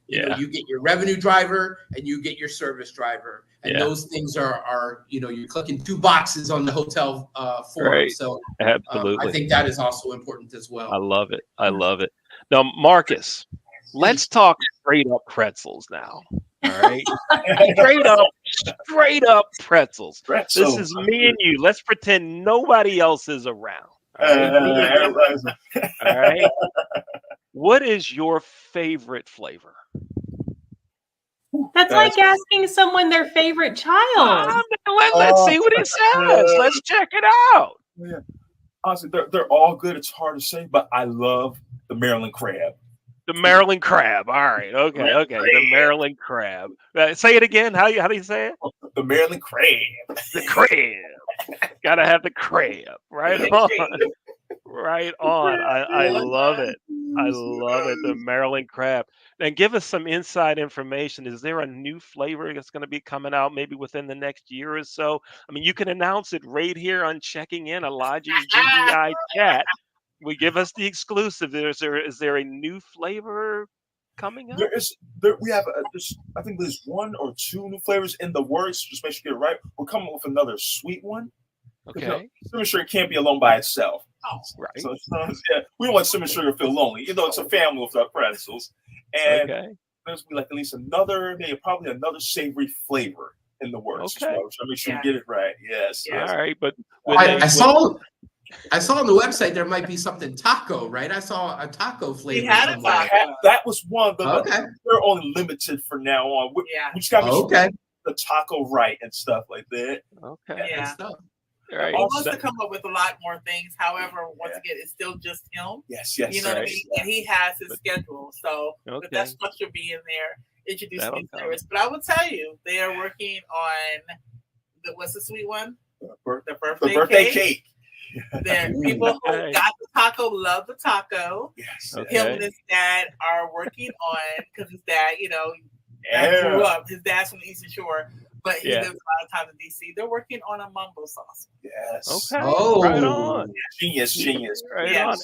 you get your revenue driver and you get your service driver. And those things are you're clicking 2 boxes on the hotel form. Right. So absolutely. I think that is also important as well. I love it. I love it. Now, Marcus, let's talk straight up pretzels now. All right. straight up pretzels. This is me and you. Let's pretend nobody else is around. All right. What is your favorite flavor? That's like asking someone their favorite child. Let's see what it says. Let's check it out. Yeah. Honestly, they're all good. It's hard to say, but I love the Maryland crab. The Maryland crab. All right. Okay. The Maryland crab. Say it again. How do you say it? The Maryland crab. The crab. Gotta have the crab. Right on. Right on. I love it. I love it. The Maryland crab. And give us some inside information. Is there a new flavor that's going to be coming out maybe within the next year or so? I mean, you can announce it right here on Checking In, a Lodging DEI Chat. We give us the exclusive. Is there a new flavor coming up? We have I think there's 1 or 2 new flavors in the works. Just make sure you get it right. We're coming with another sweet one. Okay. Cinnamon sugar can't be alone by itself. Oh, right. So we don't want cinnamon sugar to feel lonely. It's a family with our pretzels. And there's like at least probably another savory flavor in the works. Okay. So make sure you get it right. Yes. All right. But I saw on the website there might be something taco, right? I saw a taco flavor. We had a taco. That was one, but they're only limited for now on. We just got to the taco right and stuff like that. Okay. Yeah. Stuff. Right. He wants to come up with a lot more things. However, once again, it's still just him. Yes. You know what I mean? And he has his schedule. So with that structure being there, introducing new service. But I will tell you, they are working on what's the sweet one? The birthday cake. There, people who got the taco love the taco. Yes. Him and his dad are working on, because his dad, grew up. His dad's from the Eastern Shore, but he lives a lot of times in DC. They're working on a mumbo sauce. Yes. Okay. Oh, right on. Genius. Right on.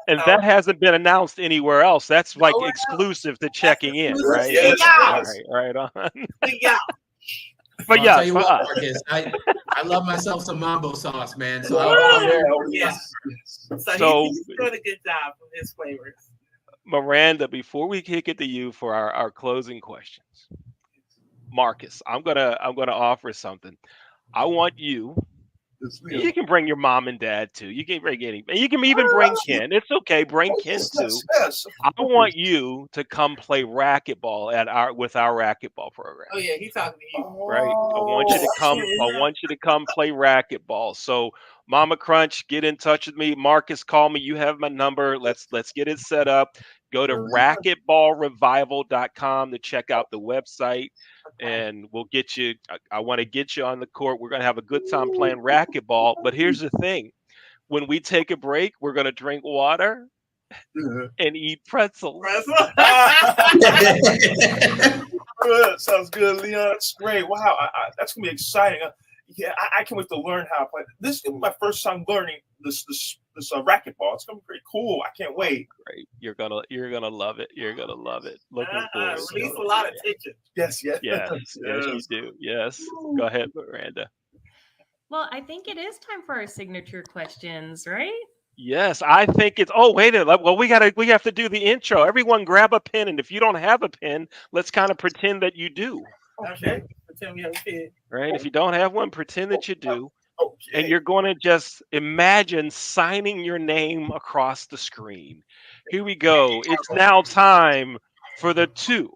And that hasn't been announced anywhere else. That's like exclusive to Checking In, right? Yes. Right on. Yeah. But I'll tell you what, Marcus, I love myself some mambo sauce, man. So So he's doing a good job with his flavors. Miranda, before we kick it to you for our closing questions, Marcus, I'm gonna offer something. I want you. You can bring your mom and dad too. You can bring anybody. You can even bring Ken. It's okay. Bring Ken too. Yes. I want you to come play racquetball with our racquetball program. Oh yeah, he's talking to you. Right. I want you to come. I want you to come play racquetball. So, Mama Crunch, get in touch with me. Marcus, call me. You have my number. Let's get it set up. Go to racquetballrevival.com to check out the website, and we'll get you. I want to get you on the court. We're going to have a good time playing racquetball. But here's the thing. When we take a break, we're going to drink water and eat pretzels. Good. Sounds good, Leon. That's great. Wow. That's going to be exciting. I can't wait to learn how to play. This is my first time learning this racquetball. It's gonna be pretty cool. I can't wait. Great. You're gonna love it. You're gonna love it. Looking forward. Release a lot of tension. Yes, you do. Yes. Go ahead, Miranda. Well, I think it is time for our signature questions, right? Yes, I think it's. Oh, wait a minute. Well, we have to do the intro. Everyone, grab a pen, and if you don't have a pen, let's kind of pretend that you do. Okay. Pretend we have a pen. Right. If you don't have one, pretend that you do. Okay. And you're going to just imagine signing your name across the screen. Here we go. It's now time for the 2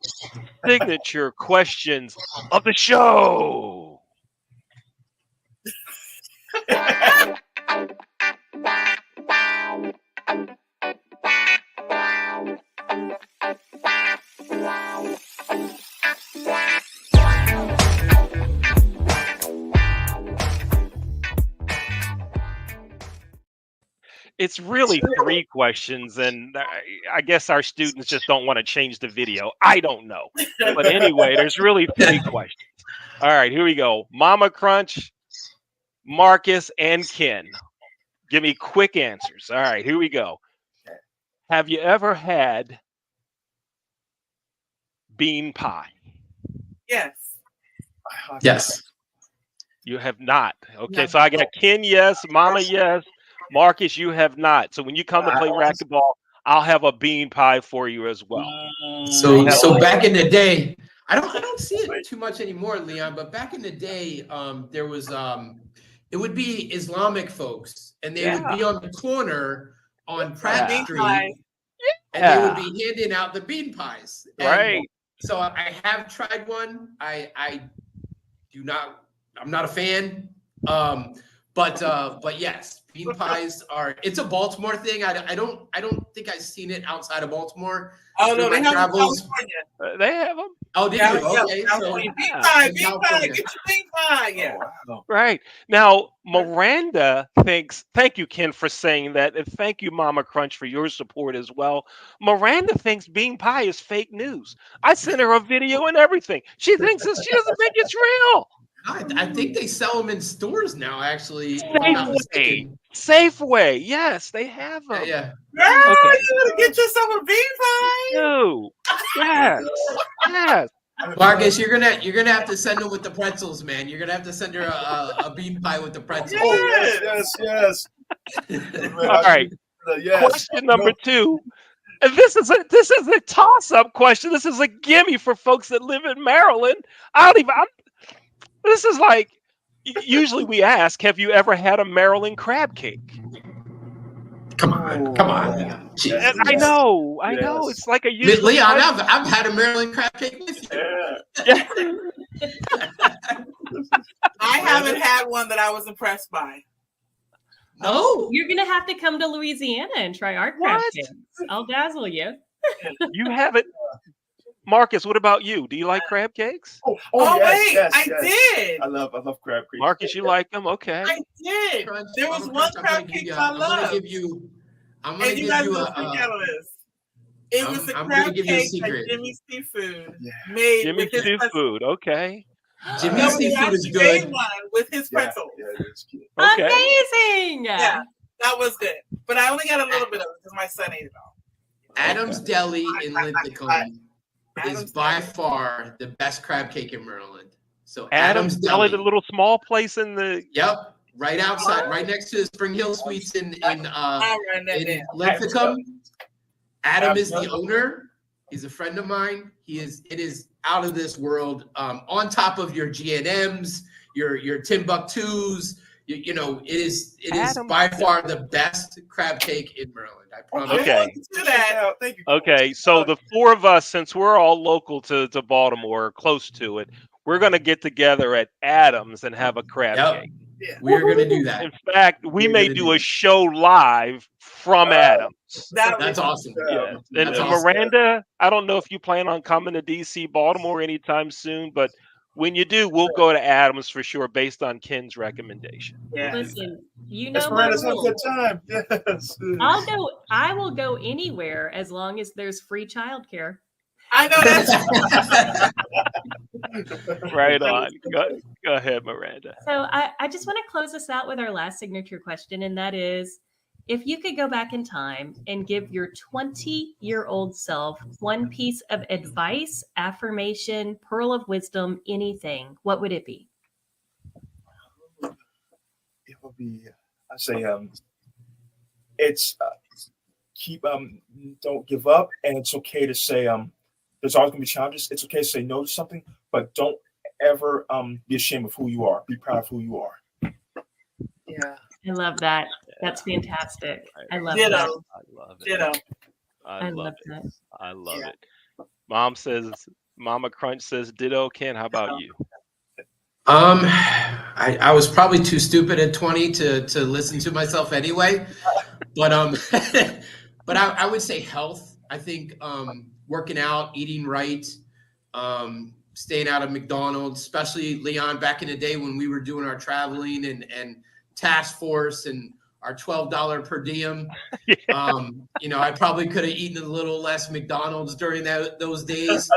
signature questions of the show. It's really 3 questions, and I guess our students just don't want to change the video. I don't know. But anyway, there's really 3 questions. All right, here we go. Mama Crunch, Marcus, and Ken. Give me quick answers. All right, here we go. Have you ever had bean pie? Yes. Yes. You have not. Okay, No. so I got Ken, yes. Mama, yes. Marcus, you have not. So when you come to play racquetball, I'll have a bean pie for you as well. So back in the day, I don't see it too much anymore, Leon. But back in the day, there was it would be Islamic folks, and they would be on the corner on Pratt Street, and they would be handing out the bean pies. And Right. so I have tried one. I do not. I'm not a fan. But yes, bean pies are. It's a Baltimore thing. I don't think I've seen it outside of Baltimore. Oh no, Through they my have them in travels. California. They have them. Oh, did Yeah, you? yeah, Okay, so California. Bean yeah. pie, in bean pie, California. get your bean pie. Yeah. Right. Now, Miranda thinks, thank you, Ken, for saying that. And thank you, Mama Crunch, for your support as well. Miranda thinks bean pie is fake news. I sent her a video and everything. She thinks she doesn't think it's real. I think they sell them in stores now. Actually, if I'm not Safeway. mistaken. Safeway. Yes, they have them. Yeah. Girl, Okay. you gotta get yourself a bean pie. No. Yes. Yes. Marcus, you're gonna have to send her with the pretzels, man. You're gonna have to send her a bean pie with the pretzels. Oh, yes. All right. Yes. Question number 2. And this is a toss-up question. This is a gimme for folks that live in Maryland. This is like, usually we ask, have you ever had a Maryland crab cake? Come on, Leon. Jesus. And I know. Yes. It's like a usual Leon, question. I've had a Maryland crab cake with you. Yeah. I haven't had one that I was impressed by. No. You're gonna have to come to Louisiana and try our crab What? cakes. I'll dazzle you. You haven't. Marcus, what about you? Do you like crab cakes? Oh, Oh, yes, wait, I did. I love crab cakes. Marcus, you like them? Okay. I did. Crunch, There was Mama one Crunch, crab cake I I'm gonna loved. give you. I'm gonna And you give guys you will freak out a. on this. It was the I'm gonna crab give you a cake secret. at Jimmy's Seafood Yeah. made Jimmy with his pretzels. Seafood. Okay. Jimmy's No, he Seafood is actually good. made one with his Yeah, pretzels. yeah, it is good. Okay. Amazing. Yeah, that was good. But I only got a little bit of it because my son ate it all. Adam's Deli in Linthicum is Adam's by Deli. far the best crab cake in Maryland. So Adam's Deli, the little small place in the. Yep, right outside, right next to the Spring Hill Suites in All right, that in there. Linthicum. Adam is the owner. He's a friend of mine. It is out of this world. On top of your G&Ms, your Timbuktus, you know, it is Adam's by far the best crab cake in Maryland. I promise. Okay. To that. Thank you. Okay, so the 4 of us, since we're all local to Baltimore, or close to it, we're going to get together at Adams and have a crab Yep. cake. Yeah. We are gonna do that. In fact, we We're may gonna do do a it. show live from Adams. That's awesome. Yeah. And That's awesome. Miranda, I don't know if you plan on coming to DC, Baltimore anytime soon, but when you do, we'll go to Adams for sure, based on Ken's recommendation. Yeah. Listen, you know Yes, my Miranda's have a rules. good time. Yes. I will go anywhere as long as there's free childcare. I know that's Right on. Go ahead, Miranda. So I just want to close us out with our last signature question, and that is, if you could go back in time and give your 20-year-old self one piece of advice, affirmation, pearl of wisdom, anything, what would it be? It would be. I say it's keep don't give up, and it's okay to say there's always gonna be challenges. It's okay to say no to something, but don't ever be ashamed of who you are. Be proud of who you are. yeah. I love that. That's fantastic. I love Ditto. that. I love it. Ditto. I love love that. it. I love Yeah. it. Mama Crunch says ditto. Ken, how about you? I was probably too stupid at 20 to listen to myself anyway, but but I would say health. I think working out, eating right, staying out of McDonald's, especially Leon back in the day when we were doing our traveling and task force and our $12 per diem. I probably could have eaten a little less McDonald's during those days,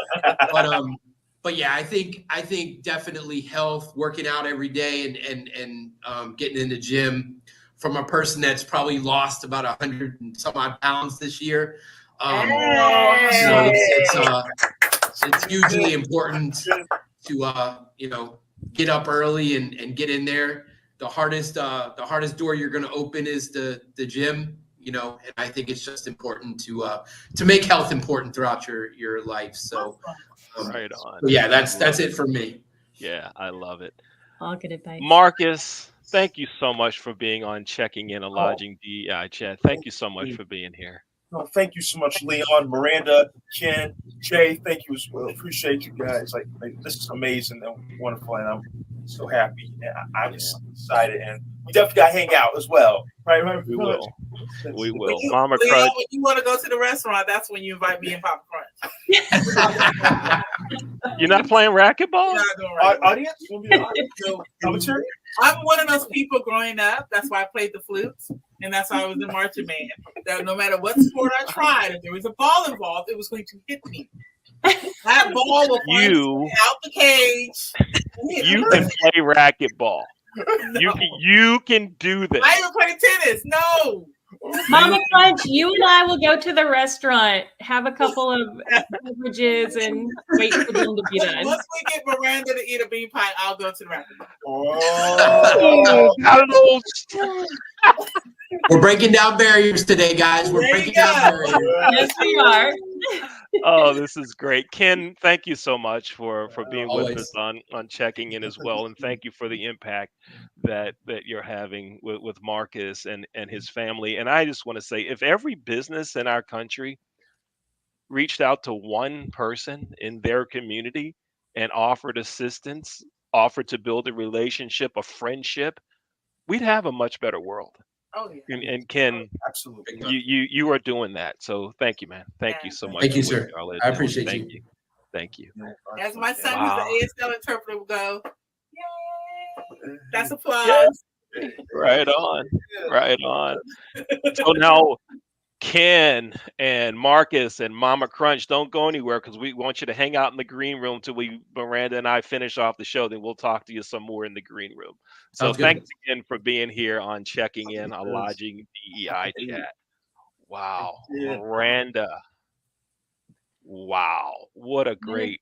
but yeah, I think definitely health, working out every day, and getting in the gym. From a person that's probably lost about 100 and some odd pounds this year, it's hugely important to get up early and get in there. The hardest door you're going to open is the gym. And I think it's just important to make health important throughout your life. So, right on. Yeah, that's it for me. Yeah, I love it. All good advice. Marcus, thank you so much for being on Checking In a Lodging DEI Chat. Thank you so much for being here. Oh, thank you so much, Leon, Miranda, Ken, Jay. Thank you as well. Appreciate you guys. Like this is amazing and wonderful, and I'm so happy. And I'm just excited, and we definitely got to hang out as well. Right? We will. We will. Leon, Mama Crunch. when you want to go to the restaurant, that's when you invite me and Papa Crunch. You're not playing racquetball? Audience? You want to be the audience? Commentary? I'm one of those people growing up. That's why I played the flutes, and that's why I was a marching band. That no matter what sport I tried, if there was a ball involved, it was going to hit me. That ball will fly out the cage. You can play racquetball. No. You can do this. I even play tennis. No. Mama Crunch, you and I will go to the restaurant, have a couple of beverages, and wait for them to be done. Once we get Miranda to eat a bean pie, I'll go to the restaurant. We're breaking down barriers today, guys. We're breaking down barriers. Yes, we are. Oh, this is great. Ken, thank you so much for being Always. with us on Checking In as well. And thank you for the impact that you're having with Marcus and his family. And I just want to say, if every business in our country reached out to one person in their community and offered assistance, offered to build a relationship, a friendship, we'd have a much better world. Oh yeah. And Ken, Absolutely. you are doing that. So thank you, man. Thank you so much. Thank you, for what sir. y'all are I doing. appreciate Thank you. Thank you. As my son, Wow. who's the ASL interpreter, will go, yay! That's applause. Right on. Right on. So now Ken and Marcus and Mama Crunch, don't go anywhere because we want you to hang out in the green room till Miranda and I finish off the show. Then we'll talk to you some more in the green room. So Sounds good. thanks again for being here on Checking In a Lodging DEI Chat. Wow. Yeah. Miranda. Wow. What a great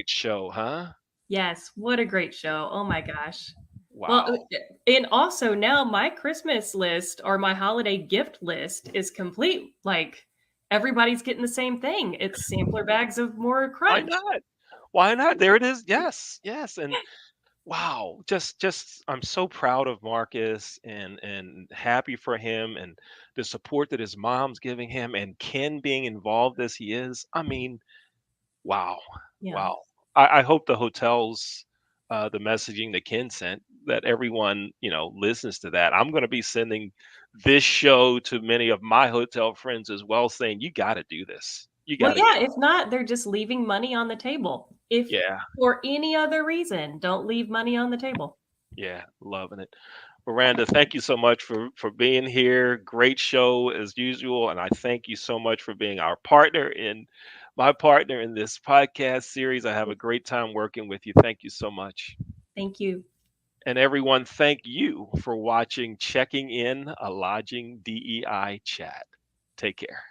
show, huh? Yes, what a great show. Oh my gosh. Wow. Well, and also now my Christmas list or my holiday gift list is complete. Like everybody's getting the same thing. It's sampler bags of Moore Why Crunch. not? Why not? There it is. Yes. Yes. And wow, just I'm so proud of Marcus and happy for him and the support that his mom's giving him and Ken being involved as he is. I mean, wow. Yeah. Wow. I hope the hotels, the messaging that Ken sent, that everyone, listens to that. I'm going to be sending this show to many of my hotel friends as well, saying, you got to do this. You got Well, to. yeah, if not, they're just leaving money on the table. If Yeah. for any other reason, don't leave money on the table. Yeah. Loving it. Miranda, thank you so much for being here. Great show as usual. And I thank you so much for being my partner in this podcast series. I have a great time working with you. Thank you so much. Thank you. And everyone, thank you for watching Checking In a Lodging DEI Chat. Take care.